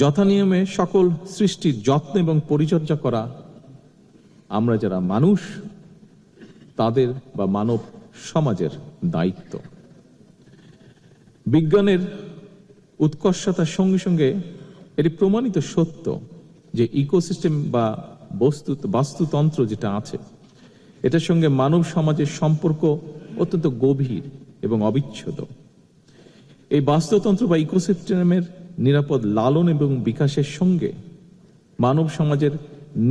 যথানিয়মে সকল সৃষ্টির যত্ন এবং পরিচর্যা করা আমরা যারা মানুষ, তাদের বা মানব সমাজের দায়িত্ব। বিজ্ঞানের উৎকর্ষতার সঙ্গে সঙ্গে এটি প্রমাণিত সত্য যে ইকোসিস্টেম বা বাস্তুতন্ত্র যেটা আছে, এটার সঙ্গে মানব সমাজের সম্পর্ক অত্যন্ত গভীর এবং অবিচ্ছেদ্য। এই বাস্তুতন্ত্র বা ইকোসিস্টেমের নিরাপদ লালন এবং বিকাশের সঙ্গে মানব সমাজের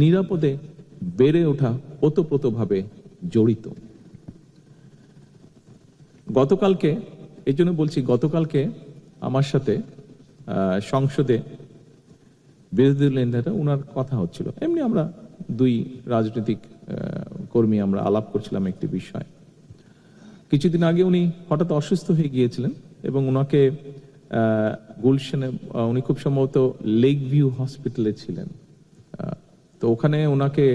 নিরাপদে বেড়ে ওঠা ওতপ্রোতভাবে জড়িত। গতকালকে, এই জন্য বলছি, গতকালকে আমার সাথে সংসদে বিরোধী দলীয় নেতা ওনার কথা হচ্ছিল, এমনি আমরা দুই রাজনৈতিক কর্মী আমরা আলাপ করছিলাম একটি বিষয়। কিছুদিন আগে উনি হঠাৎ অসুস্থ হয়ে গিয়েছিলেন এবং ওনাকে গুলশানে, উনি খুব সম্ভবত লেক ভিউ হসপিটালে ছিলেন, তো ওখানে ওনাকে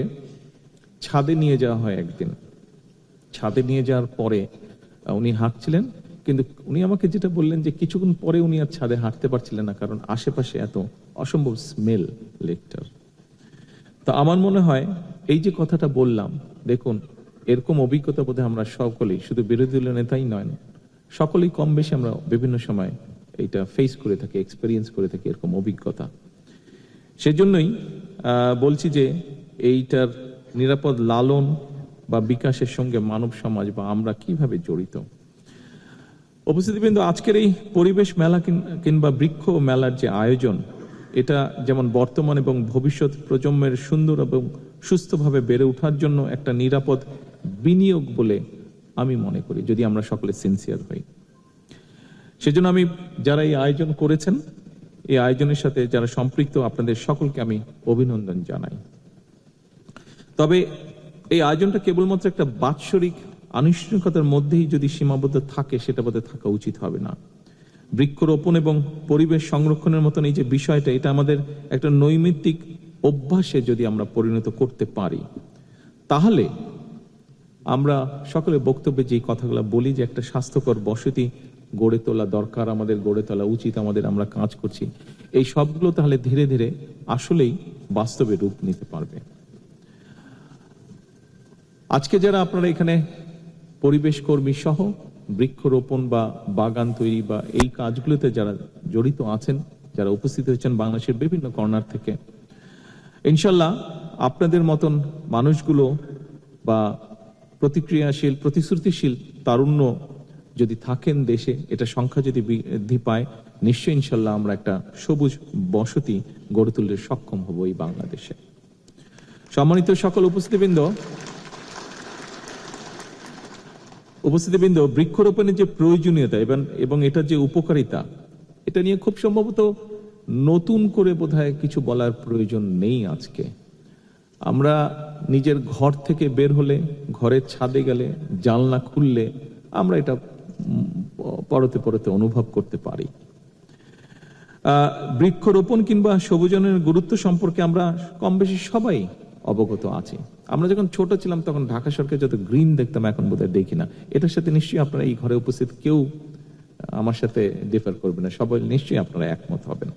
ছাদে নিয়ে যাওয়া হয়। একদিন ছাদে নিয়ে যাওয়ার পরে উনি হাঁটছিলেন, কিন্তু উনি আমাকে যেটা বললেন যে কিছুক্ষণ পরে উনি আর ছাদে হাঁটতে পারছিলেন না, কারণ আশেপাশে এত অসম্ভব স্মেল লেকটার। তো আমার মনে হয় এই যে কথাটা বললাম, দেখুন এরকম অভিজ্ঞতা বোধহয় আমরা সকলেই, শুধু বিরোধী দলীয় নেতাই নয়, সকলেই কম বেশি আমরা বিভিন্ন সময় এইটা ফেস করে থাকি, এক্সপেরিয়েন্স করে থাকি এরকম অভিজ্ঞতা। সেজন্যই বলছি যে এইটার নিরাপদ লালন বা বিকাশের সঙ্গে মানব সমাজ বা আমরা কিভাবে জড়িত। উপস্থিতিবৃন্দ, আজকের এই পরিবেশ মেলা কিংবা বৃক্ষ মেলার যে আয়োজন, এটা যেমন বর্তমান এবং ভবিষ্যৎ প্রজন্মের সুন্দর এবং সুস্থভাবে বেড়ে ওঠার জন্য একটা নিরাপদ বিনিয়োগ বলে আমি মনে করি, যদি আমরা সকলে সিনসিয়ার হই। সেজন্য আমি যারা এই আয়োজন করেছেন, এই আয়োজনের সাথে যারা সম্পৃক্ত, আপনাদের সকলকে আমি অভিনন্দন জানাই। তবে এই আয়োজনটা কেবলমাত্র একটা বাৎসরিক আনুষ্ঠানিকতার মধ্যেই যদি সীমাবদ্ধ থাকে, সেটা বোধহয় থাকা উচিত হবে না। বৃক্ষরোপণ এবং পরিবেশ সংরক্ষণের মতন এই যে বিষয়টা, এটা আমাদের একটা নৈমিত্তিক অভ্যাসে যদি আমরা পরিণত করতে পারি, তাহলে আমরা সকলের বক্তব্যে যে কথাগুলো বলি যে একটা স্বাস্থ্যকর বসতি গড়ে তোলা দরকার, আমাদের গড়ে তোলা উচিত, আমাদের আমরা কাজ করছি, এই সবগুলো তাহলে ধীরে ধীরে আসলেই বাস্তবে রূপ নিতে পারবে। আজকে যারা আপনারা এখানে পরিবেশ কর্মী সহ বৃক্ষরোপণ বা বাগান তৈরি বা এই কাজগুলোতে যারা জড়িত আছেন, যারা উপস্থিত হয়েছেন বাংলাদেশের বিভিন্ন কর্নার থেকে, ইনশাল্লাহ আপনাদের মতন মানুষগুলো বা প্রতিক্রিয়াশীল, প্রতিশ্রুতিশীল তারুণ্য যদি থাকেন দেশে, এটা সংখ্যা যদি বৃদ্ধি পায়, নিশ্চয়ই ইনশাল্লাহ আমরা একটা সবুজ বসতি গড়ে তুলতে সক্ষম হব এই বাংলাদেশে। সম্মানিত সকল উপস্থিতিবৃন্দ, বৃক্ষরোপণের যে প্রয়োজনীয়তা এবং এটার যে উপকারিতা, এটা নিয়ে খুব সম্ভবত নতুন করে বোধহয় কিছু বলার প্রয়োজন নেই। আজকে আমরা নিজের ঘর থেকে বের হলে, ঘরের ছাদে গেলে, জানলা খুললে আমরা এটা পরতে পরতে অনুভব করতে পারি। বৃক্ষরোপণ কিংবা সবুজায়নের গুরুত্ব সম্পর্কে আমরা কম বেশি সবাই অবগত আছি। আমরা যখন ছোট ছিলাম তখন ঢাকা সরকার যত গ্রিন দেখতাম, এখন বোধহয় দেখি না। এটার সাথে নিশ্চয়ই আপনারা এই ঘরে উপস্থিত কেউ আমার সাথে ডিফার করবে না, সবাই নিশ্চয়ই আপনারা একমত হবেন।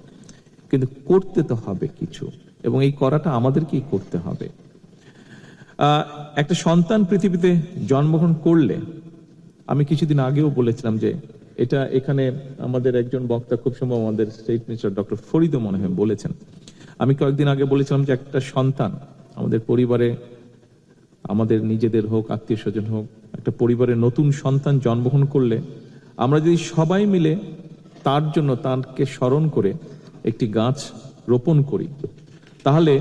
কিন্তু করতে তো হবে কিছু, এবং এই করাটা আমাদেরকেই করতে হবে। একটা সন্তান পৃথিবীতে জন্মগ্রহণ করলে, আমি কিছুদিন আগেও বলেছিলাম যে এটা এখানে আমাদের একজন বক্তা, খুব সম্ভব আমাদের স্টেট মিনিস্টার ডক্টর ফরিদও মনে হয় বলেছেন, আমি কয়েকদিন আগে বলেছিলাম যে একটা সন্তান আমাদের পরিবারে, আমাদের নিজেদের হোক, আত্মীয় স্বজন হোক, একটা পরিবারে নতুন সন্তান জন্মগ্রহণ করলে আমরা যদি সবাই মিলে তার জন্য, তাকে স্মরণ করে একটি গাছ রোপণ করি, তাহলে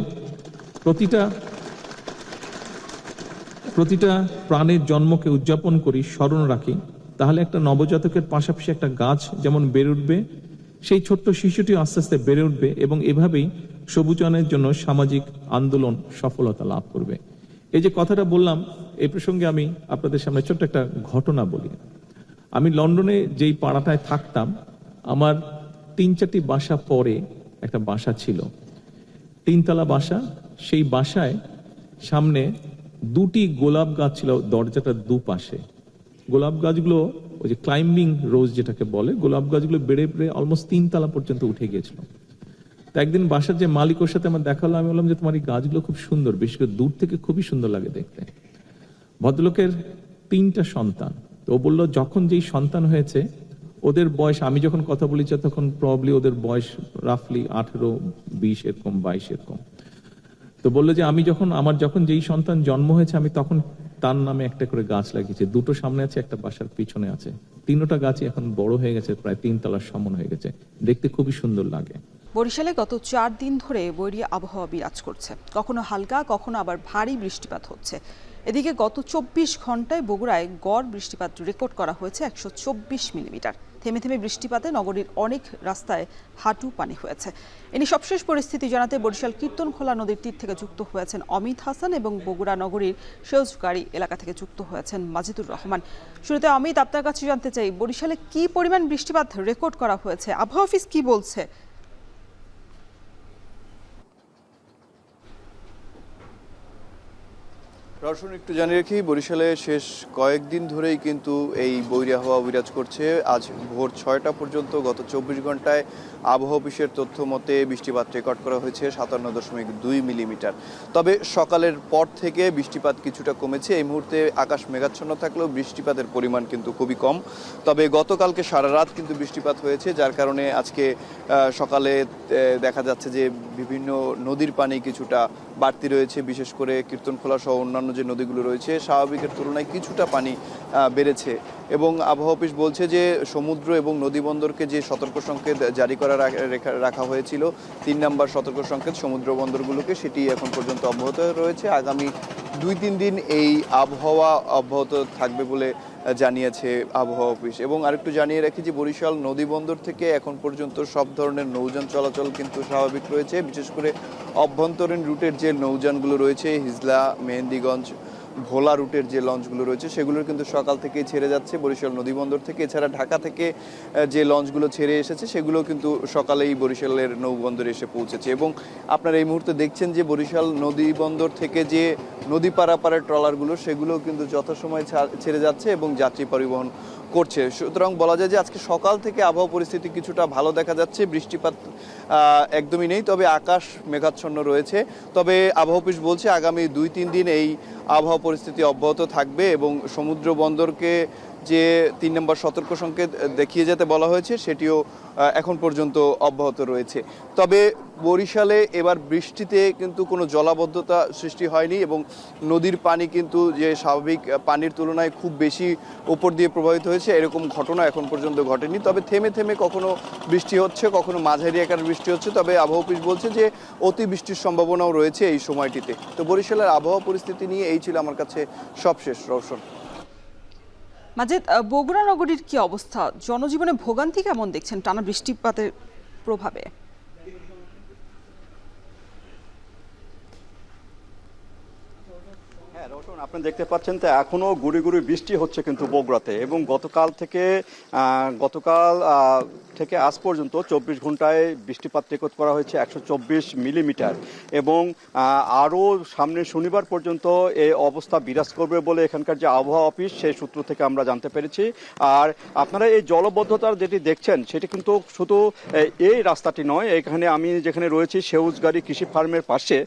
প্রতিটা প্রাণের জন্মকে উদযাপন করি, স্মরণ রাখি, তাহলে একটা নবজাতকের পাশাপাশি একটা গাছ যেমন বেড়ে উঠবে, সেই ছোট্ট শিশুটি আস্তে আস্তে বেড়ে উঠবে, এবং এভাবেই সবুজায়নের জন্য সামাজিক আন্দোলন সফলতা লাভ করবে। এই যে কথাটা বললাম, এই প্রসঙ্গে আমি আপনাদের সামনে ছোট্ট একটা ঘটনা বলি। আমি লন্ডনে যেই পাড়াটায় থাকতাম, আমার 3-4টি বাসা পরে একটা বাসা ছিল, 3তলা বাসা। সেই বাসায় সামনে 2টি গোলাপ গাছ ছিল দরজাটার দুপাশে। গোলাপ গাছগুলো ওই যে ক্লাইম্বিং রোজ যেটাকে বলে, গোলাপ গাছগুলো বেড়ে বেড়ে অলমোস্ট 3তলা পর্যন্ত উঠে গিয়েছিল। তো একদিন বাসার যে মালিক, ওর সাথে আমার দেখা হলো, আমি বললাম যে তোমার এই গাছগুলো খুব সুন্দর, বিশেষ করে দূর থেকে খুবই সুন্দর লাগে দেখতে। ভদ্রলোকের 3টা সন্তান। তো ও বললো যখন যেই সন্তান হয়েছে ওদের বয়স, আমি যখন কথা বলি তখন প্রবাবলি ওদের বয়স রাফলি 18, 20 এরকম, 22 এরকম। তো বললো যে আমার যখন যেই সন্তান জন্ম হয়েছে, আমি তখন তার নামে একটা করে গাছ লাগিয়েছে, দুটো সামনে আছে, একটা বাসার পিছনে আছে। তিনটা গাছই এখন বড় হয়ে গেছে, প্রায় 3 তলার সমান হয়ে গেছে, দেখতে খুবই সুন্দর লাগে। বরিশালে গত 4 দিন ধরে বৈরী আবহাওয়া বিরাজ করছে, কখনো হালকা কখনো আবার ভারী বৃষ্টিপাত হচ্ছে। এদিকে গত 24 ঘন্টায় বগুড়ায় গড় বৃষ্টিপাত রেকর্ড করা হয়েছে 124 মিলিমিটার। থেমে থেমে বৃষ্টিপাতে নগরীর অনেক রাস্তায় হাঁটু পানি হয়েছে। এনি সবশেষ পরিস্থিতি জানাতে বরিশাল কীর্তনখোলা নদীর তীর থেকে যুক্ত হয়েছেন অমিত হাসান এবং বগুড়া নগরীর সেউজগাড়ি এলাকা থেকে যুক্ত হয়েছেন মাজিদুর রহমান। শুরুতে অমিত, আপনার কাছে জানতে চাই, বরিশালে কি পরিমাণ বৃষ্টিপাত রেকর্ড করা হয়েছে, আবহাওয়া অফিস কি বলছে? রওশন, একটু জানিয়ে রাখি, বরিশালে শেষ কয়েকদিন ধরেই কিন্তু এই বৈরী আবহাওয়া বিরাজ করছে। আজ ভোর 6টা পর্যন্ত গত 24 ঘন্টায় আবহাওয়া অফিসের তথ্য মতে বৃষ্টিপাত রেকর্ড করা হয়েছে 57.2 মিলিমিটার। তবে সকালের পর থেকে বৃষ্টিপাত কিছুটা কমেছে। এই মুহূর্তে আকাশ মেঘাচ্ছন্ন থাকলেও বৃষ্টিপাতের পরিমাণ কিন্তু খুবই কম। তবে গতকালকে সারা রাত কিন্তু বৃষ্টিপাত হয়েছে, যার কারণে আজকে সকালে দেখা যাচ্ছে যে বিভিন্ন নদীর পানি কিছুটা বাড়তি রয়েছে। বিশেষ করে কীর্তনখোলা সহ অন্যান্য যে নদীগুলো রয়েছে স্বাভাবিকের তুলনায় কিছুটা পানি বেড়েছে। এবং আবহাওয়া অফিস বলছে যে সমুদ্র এবং নদী বন্দরকে যে সতর্ক সংকেত জারি করা রাখা হয়েছিল, 3 নম্বর সতর্ক সংকেত সমুদ্র বন্দরগুলোকে, সেটি এখন পর্যন্ত অব্যাহত রয়েছে। আগামী 2-3 দিন এই আবহাওয়া অব্যাহত থাকবে বলে জানিয়েছে আবহাওয়া অফিস। এবং আরেকটু জানিয়ে রাখি যে বরিশাল নদী বন্দর থেকে এখন পর্যন্ত সব ধরনের নৌযান চলাচল কিন্তু স্বাভাবিক রয়েছে। বিশেষ করে অভ্যন্তরীণ রুটের যে নৌযানগুলো রয়েছে, হিজলা, মেহেন্দিগঞ্জ, ভোলা রুটের যে লঞ্চগুলো রয়েছে সেগুলোর কিন্তু সকাল থেকেই ছেড়ে যাচ্ছে বরিশাল নদী বন্দর থেকে। এছাড়া ঢাকা থেকে যে লঞ্চগুলো ছেড়ে এসেছে সেগুলো কিন্তু সকালেই বরিশালের নৌবন্দরে এসে পৌঁছেছে। এবং আপনারা এই মুহূর্তে দেখছেন যে বরিশাল নদী বন্দর থেকে যে নদী পারাপারের ট্রলারগুলো সেগুলো কিন্তু যথাসময়ে ছেড়ে যাচ্ছে এবং যাত্রী পরিবহন করছে। সুতরাং বলা যায় যে আজকে সকাল থেকে আবহাওয়া পরিস্থিতি কিছুটা ভালো দেখা যাচ্ছে, বৃষ্টিপাত একদমই নেই, তবে আকাশ মেঘাচ্ছন্ন রয়েছে। তবে আবহাওয়া অফিস বলছে আগামী 2-3 দিন এই আবহাওয়া পরিস্থিতি অব্যাহত থাকবে এবং সমুদ্র বন্দরকে যে 3 নম্বর সতর্ক সংকেত দেখিয়ে যেতে বলা হয়েছে সেটিও এখন পর্যন্ত অব্যাহত রয়েছে। তবে বরিশালে এবার বৃষ্টিতে কিন্তু কোনো জলাবদ্ধতা সৃষ্টি হয়নি এবং নদীর পানি কিন্তু যে স্বাভাবিক পানির তুলনায় খুব বেশি উপর দিয়ে প্রবাহিত হয়েছে এরকম ঘটনা এখন পর্যন্ত ঘটেনি। তবে থেমে থেমে কখনো বৃষ্টি হচ্ছে, কখনো মাঝারি আকার বৃষ্টি হচ্ছে। তবে আবহাওয়া অফিস বলছে যে অতি বৃষ্টির সম্ভাবনাও রয়েছে এই সময়টিতে। তো বরিশালের আবহাওয়া পরিস্থিতি নিয়ে এই ছিল আমার কাছে সবশেষ। রওশন। মাজিদ, বগুড়া নগরীর কি অবস্থা, জনজীবনে ভোগান্তি কেমন দেখছেন টানা বৃষ্টিপাতের প্রভাবে? আপনি দেখতে পাচ্ছেন তো এখনো গুড়ি গুড়ি বৃষ্টি হচ্ছে কিন্তু বগুড়াতে। এবং গতকাল থেকে আজ পর্যন্ত 24 ঘন্টায় বৃষ্টিপাত রেকর্ড করা হয়েছে 124 মিলিমিটার। এবং আরও সামনে শনিবার পর্যন্ত এই অবস্থা বিরাজ করবে বলে এখানকার যে আবহাওয়া অফিস সেই সূত্র থেকে আমরা জানতে পেরেছি। আর আপনারা এই জলবদ্ধতার যেটি দেখছেন সেটি কিন্তু শুধু এই রাস্তাটি নয়, এখানে আমি যেখানে রয়েছি সেউজগাড়ি কৃষি ফার্মের পাশে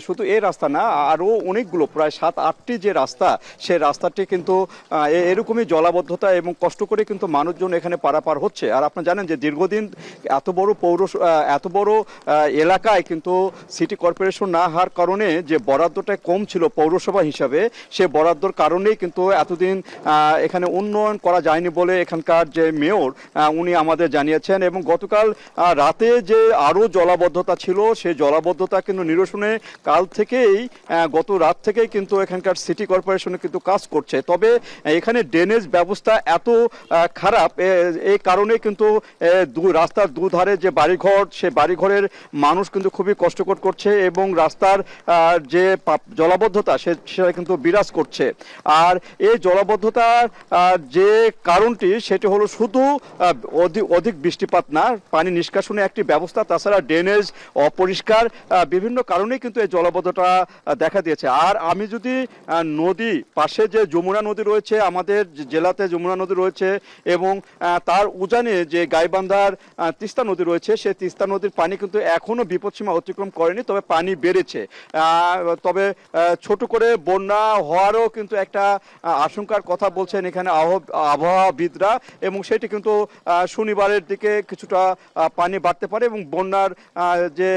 শুধু এই রাস্তা না, আরও অনেকগুলো প্রায় 7-8টি যে রাস্তা, সেই রাস্তাটি কিন্তু এরকমই জলাবদ্ধতা এবং কষ্ট করে কিন্তু মানুষজন এখানে পারাপার হচ্ছে। আর আপনারা জানেন যে দীর্ঘদিন এত বড় এলাকায় কিন্তু সিটি কর্পোরেশন না হওয়ার কারণে যে বরাদ্দটা কম ছিল পৌরসভা হিসাবে, সে বরাদ্দর কারণেই কিন্তু এতদিন এখানে উন্নয়ন করা যায়নি বলে এখানকার যে মেয়র উনি আমাদের জানিয়েছেন। এবং গতকাল রাতে যে আরও জলাবদ্ধতা ছিল সেই জলাবদ্ধতা কিন্তু নিরসনে গত রাত থেকেই কিন্তু এখানকার সিটি কর্পোরেশনে কিন্তু কাজ করছে। তবে এখানে ড্রেনেজ ব্যবস্থা এত খারাপ, এই কারণে কিন্তু রাস্তার দুধারে যে বাড়িঘর, সে বাড়িঘরের মানুষ কিন্তু খুবই কষ্টকর করছে এবং রাস্তার যে জলাবদ্ধতা সেটা কিন্তু বিরাজ করছে। আর এই জলাবদ্ধতার যে কারণটি সেটি হলো শুধু অধিক বৃষ্টিপাত না, পানি নিষ্কাশনে একটি ব্যবস্থা, তাছাড়া ড্রেনেজ অপরিষ্কার, বিভিন্ন কারণেই কিন্তু এই জলাবদ্ধতা দেখা দিয়েছে। আর আমি যদি নদী পাশে যে যমুনা নদী রয়েছে, আমাদের জেলাতে যমুনা নদী রয়েছে এবং তার উজানে যে গাইবান্ধার তিস্তা নদী রয়েছে, সেই তিস্তা নদীর পানি কিন্তু এখনো বিপদসীমা অতিক্রম করেনি, তবে পানি বেড়েছে। তবে ছোট করে বন্যা হওয়ারও কিন্তু একটা আশঙ্কার কথা বলছেন এখানে আবহাওয়াবিদরা, এবং সেটি কিন্তু শনিবারের দিকে কিছুটা পানি বাড়তে পারে এবং বন্যার যে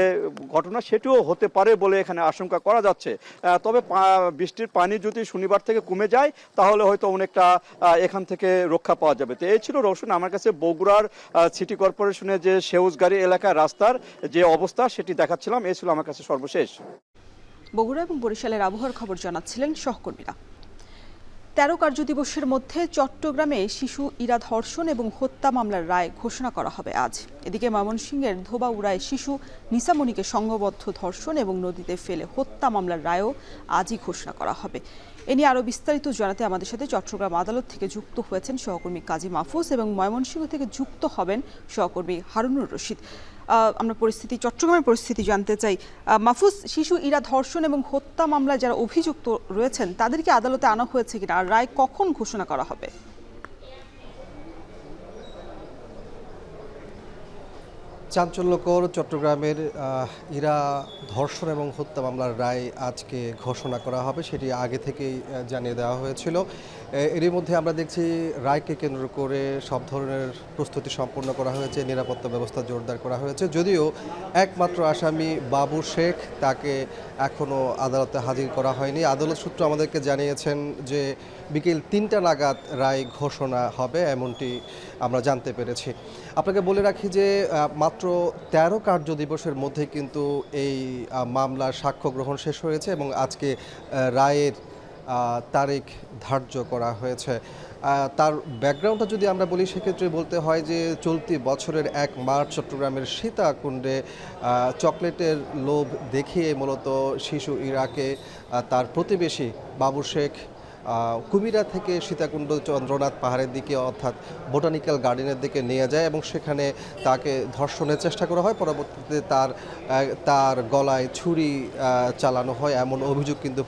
ঘটনা সেটিও হতে পারে বলে এখানে আশঙ্কা করা যাচ্ছে। তবে বৃষ্টির পানি যদি শনিবার থেকে কমে যায় তাহলে হয়তো অনেকটা এখান থেকে রক্ষা পাওয়া যাবে। তো এই ছিল রওশন আমার কাছে বগুড়ার সিটি কর্পোরেশনের যে সেউজগাড়ি এলাকার রাস্তার যে অবস্থা সেটি দেখাচ্ছিলাম। এই ছিল আমার কাছে সর্বশেষ। বগুড়া এবং বরিশালের আবহাওয়ার খবর জানাচ্ছিলেন সহকর্মীরা। 13 কার্যদিবসের মধ্যে চট্টগ্রামে শিশু ইরা ধর্ষণ এবং হত্যা মামলার রায় ঘোষণা করা হবে আজ। এদিকে ময়মনসিংহের ধোবাউড়ায় শিশু নিসামণিকে সংঘবদ্ধ ধর্ষণ এবং নদীতে ফেলে হত্যা মামলার রায়ও আজই ঘোষণা করা হবে। এ নিয়ে আরও বিস্তারিত জানাতে আমাদের সাথে চট্টগ্রাম আদালত থেকে যুক্ত হয়েছেন সহকর্মী কাজী মাহফুজ এবং ময়মনসিংহ থেকে যুক্ত হবেন সহকর্মী হারুনুর রশিদ। আমরা চট্টগ্রামের পরিস্থিতি জানতে চাই। মাহফুজ, শিশু ইরা ধর্ষণ এবং হত্যা মামলায় যারা অভিযুক্ত রয়েছেন তাদেরকে আদালতে আনা হয়েছে কিনা, আর রায় কখন ঘোষণা করা হবে? চাঞ্চল্যকর চট্টগ্রামের ইরা ধর্ষণ এবং হত্যা মামলার রায় আজকে ঘোষণা করা হবে, সেটি আগে থেকেই জানিয়ে দেওয়া হয়েছিল। এরই মধ্যে আমরা দেখছি রায়কে কেন্দ্র করে সব ধরনের প্রস্তুতি সম্পন্ন করা হয়েছে, নিরাপত্তা ব্যবস্থা জোরদার করা হয়েছে। যদিও একমাত্র আসামি বাবু শেখ তাকে এখনও আদালতে হাজির করা হয়নি। আদালত সূত্র আমাদেরকে জানিয়েছেন যে বিকেল 3টা নাগাদ রায় ঘোষণা হবে, এমনটি আমরা জানতে পেরেছি। আপনাকে বলে রাখি যে মাত্র 13 কার্যদিবসের মধ্যে কিন্তু এই মামলার সাক্ষ্য গ্রহণ শেষ হয়েছে এবং আজকে রায়ের তারিখ ধার্য করা হয়েছে। তার ব্যাকগ্রাউন্ডটা যদি আমরা বলি সেক্ষেত্রে বলতে হয় যে চলতি বছরের 1 মার্চ চট্টগ্রামের সীতাকুণ্ডে চকলেটের লোভ দেখিয়ে মূলত শিশু ইরাকে তার প্রতিবেশী বাবু শেখ কুমিরা থেকে সীতাকুণ্ড চন্দ্রনাথ পাহাড়ের দিকে অর্থাৎ বোটানিক্যাল গার্ডেনের দিকে নিয়ে যায় এবং সেখানে তাকে ধর্ষণের চেষ্টা করা হয়। পরবর্তীতে তার গলায় ছুরি চালানো হয়, এমন অভিযোগ কিন্তু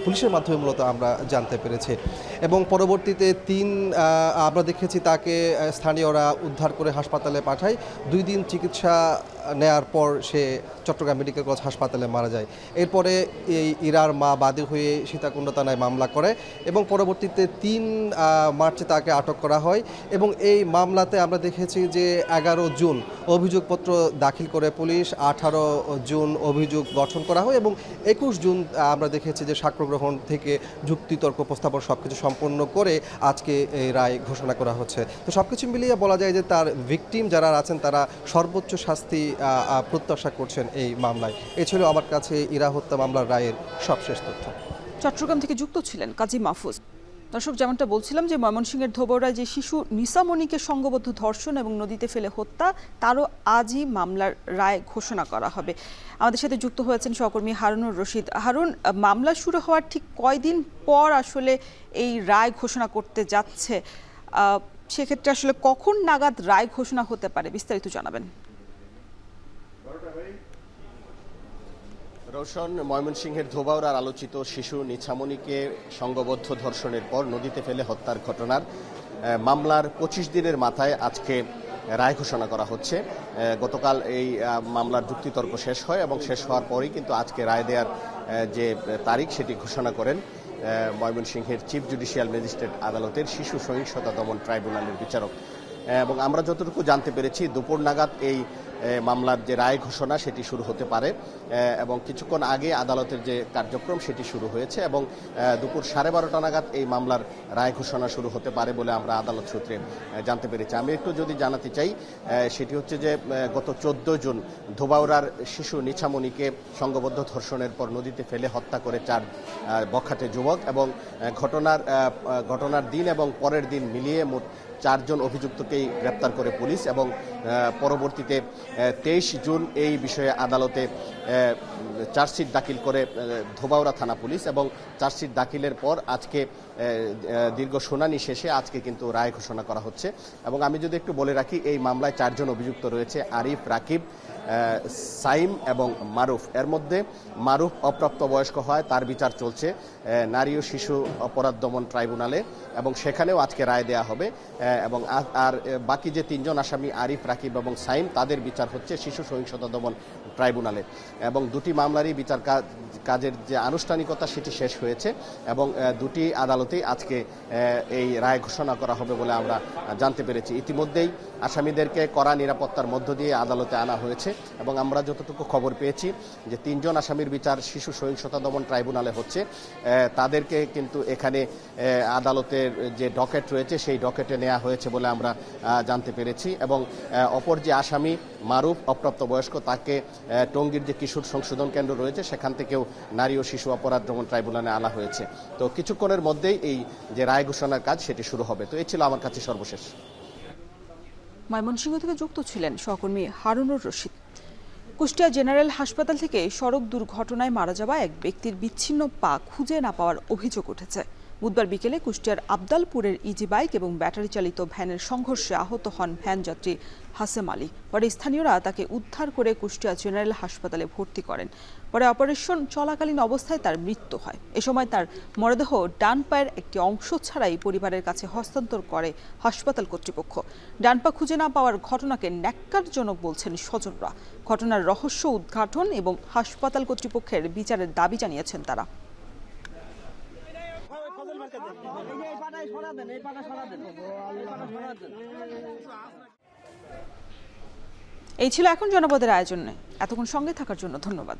পুলিশের মাধ্যমে মূলত আমরা জানতে পেরেছি। এবং পরবর্তীতে আমরা দেখেছি তাকে স্থানীয়রা উদ্ধার করে হাসপাতালে পাঠায়। 2 দিন চিকিৎসা নেয়ার পর সে চট্টগ্রাম মেডিকেল কলেজ হাসপাতালে মারা যায়। এরপরে এই ইরার মা বাদী হয়ে সীতাকুণ্ড থানায় মামলা করে এবং পরবর্তীতে 3 মার্চে তাকে আটক করা হয় এবং এই মামলাতে আমরা দেখেছি যে 11 জুন অভিযোগপত্র দাখিল করে পুলিশ, 18 জুন অভিযোগ গঠন করা হয় এবং 21 জুন আমরা দেখেছি যে সাক্ষ্য গ্রহণ থেকে যুক্তিতর্ক উপস্থাপন সবকিছু সম্পন্ন করে আজকে এই রায় ঘোষণা করা হচ্ছে। তো সবকিছু মিলিয়ে বলা যায় যে তার ভিকটিম যারা আছেন তারা সর্বোচ্চ শাস্তি প্রত্যাশা করছেন এই মামলায়। এ ছিল আমার কাছে ইরা হত্যা মামলার রায়ের সবশেষ তথ্য। চট্টগ্রাম থেকে যুক্ত ছিলেন কাজী মাহফুজ। দর্শক, যেমনটা বলছিলাম যে ময়মনসিংহের ধোবাউড়ায় যে শিশু নিসামণিকে সংঘবদ্ধ ধর্ষণ এবং নদীতে ফেলে হত্যা, তারও আজই মামলার রায় ঘোষণা করা হবে। আমাদের সাথে যুক্ত হয়েছেন সহকর্মী হারুনুর রশিদ। হারুন, মামলা শুরু হওয়ার ঠিক কয়দিন পর আসলে এই রায় ঘোষণা করতে যাচ্ছে, সেক্ষেত্রে আসলে কখন নাগাদ রায় ঘোষণা হতে পারে, বিস্তারিত জানাবেন। রওশন, ময়মনসিংহের ধোবাউড়ার আলোচিত শিশু নিসামণিকে সংঘবদ্ধ ধর্ষণের পর নদীতে ফেলে হত্যার ঘটনার মামলার 25 দিনের মাথায় আজকে রায় ঘোষণা করা হচ্ছে। গতকাল এই মামলার যুক্তিতর্ক শেষ হয় এবং শেষ হওয়ার পরেই কিন্তু আজকে রায় দেওয়ার যে তারিখ সেটি ঘোষণা করেন ময়মনসিংহের চিফ জুডিশিয়াল ম্যাজিস্ট্রেট আদালতের শিশু সহিংসতা দমন ট্রাইব্যুনালের বিচারক। এবং আমরা যতটুকু জানতে পেরেছি দুপুর নাগাদ এই মামলার যে রায় ঘোষণা সেটি শুরু হতে পারে এবং কিছুক্ষণ আগে আদালতের যে কার্যক্রম সেটি শুরু হয়েছে এবং দুপুর 12:30 নাগাদ এই মামলার রায় ঘোষণা শুরু হতে পারে বলে আমরা আদালত সূত্রে জানতে পেরেছি। আমি একটু যদি জানাতে চাই, সেটি হচ্ছে যে গত 14 জুন ধোবাউড়ার শিশু নিসামণিকে সংঘবদ্ধ ধর্ষণের পর নদীতে ফেলে হত্যা করে 4 বখাটে যুবক এবং ঘটনার দিন এবং পরের দিন মিলিয়ে মোট 4 জন অভিযুক্তকেই গ্রেপ্তার করে পুলিশ এবং পরবর্তীতে 23 জুন এই বিষয়ে আদালতে চার্জশিট দাখিল করে ধোবাউড়া থানা পুলিশ এবং চার্জশিট দাখিলের পর আজকে দীর্ঘ শুনানি শেষে আজকে কিন্তু রায় ঘোষণা করা হচ্ছে। এবং আমি যদি একটু বলে রাখি, এই মামলায় 4 জন অভিযুক্ত রয়েছে, আরিফ, রাকিব, সাইম এবং মারুফ। এর মধ্যে মারুফ অপ্রাপ্তবয়স্ক হয়, তার বিচার চলছে নারী ও শিশু অপরাধ দমন ট্রাইব্যুনালে এবং সেখানেও আজকে রায় দেয়া হবে। এবং আর বাকি যে 3 জন আসামি আরিফ, রাকিব এবং সাইম, তাদের বিচার হচ্ছে শিশু সহিংসতা দমন ট্রাইব্যুনালে। এবং দুটি মামলারই বিচার কাজের যে আনুষ্ঠানিকতা সেটি শেষ হয়েছে এবং দুটি আদালতেই আজকে এই রায় ঘোষণা করা হবে বলে আমরা জানতে পেরেছি। ইতিমধ্যেই আসামিদেরকে কড়া নিরাপত্তার মধ্য দিয়ে আদালতে আনা হয়েছে হচ্ছে এবং আমরা যতটুকু খবর পেয়েছি যে 3 জন আসামির বিচার শিশু সহিংসতা দমন ট্রাইব্যুনালে হচ্ছে। তাদেরকে কিন্তু এখানে আদালতের যে ডকেট রয়েছে সেই ডকেটে নেওয়া হয়েছে বলে আমরা জানতে পেরেছি এবং অপর যে আসামি মারুফ অপ্রাপ্তবয়স্ক তাকে টঙ্গীর যে কিশোর সংশোধন কেন্দ্র রয়েছে সেখান থেকেও নারী ও শিশু অপরাধ দমন ট্রাইব্যুনালে আনা হয়েছে। তো কিছুক্ষণের মধ্যেই এই যে রায় ঘোষণার কাজ সেটি শুরু হবে। তো এই ছিল আমার কাছে সর্বশেষ। ময়মনসিংহ থেকে যুক্ত ছিলেন সহকর্মী হারুনুর রশিদ। কুষ্টিয়া জেনারেল হাসপাতাল থেকে সড়ক দুর্ঘটনায় মারা যাওয়া এক ব্যক্তির বিচ্ছিন্ন পা খুঁজে না পাওয়ার অভিযোগ উঠেছে। বুধবার বিকেলে কুষ্টিয়ার আবদালপুরের ইজি বাইক এবং ব্যাটারি চালিত ভ্যানের সংঘর্ষে আহত হন ভ্যান যাত্রী হাসেম আলী। পরে স্থানীয়রা তাকে উদ্ধার করে কুষ্টিয়া জেনারেল হাসপাতালে ভর্তি করেন। পরে অপারেশন চলাকালীন অবস্থায় তার মৃত্যু হয়। এ সময় তার মরদেহ ডান পায়ের একটি অংশ ছাড়াই পরিবারের কাছে হস্তান্তর করে হাসপাতাল কর্তৃপক্ষ। ডান পা খুঁজে না পাওয়ার ঘটনাকে ন্যাক্কারজনক বলছেন স্বজনরা। ঘটনার রহস্য উদ্ঘাটন এবং হাসপাতাল কর্তৃপক্ষের বিচারের দাবি জানিয়েছেন তারা। এই ছিল এখন জনপদের আয়োজনে। এতক্ষণ সঙ্গে থাকার জন্য ধন্যবাদ।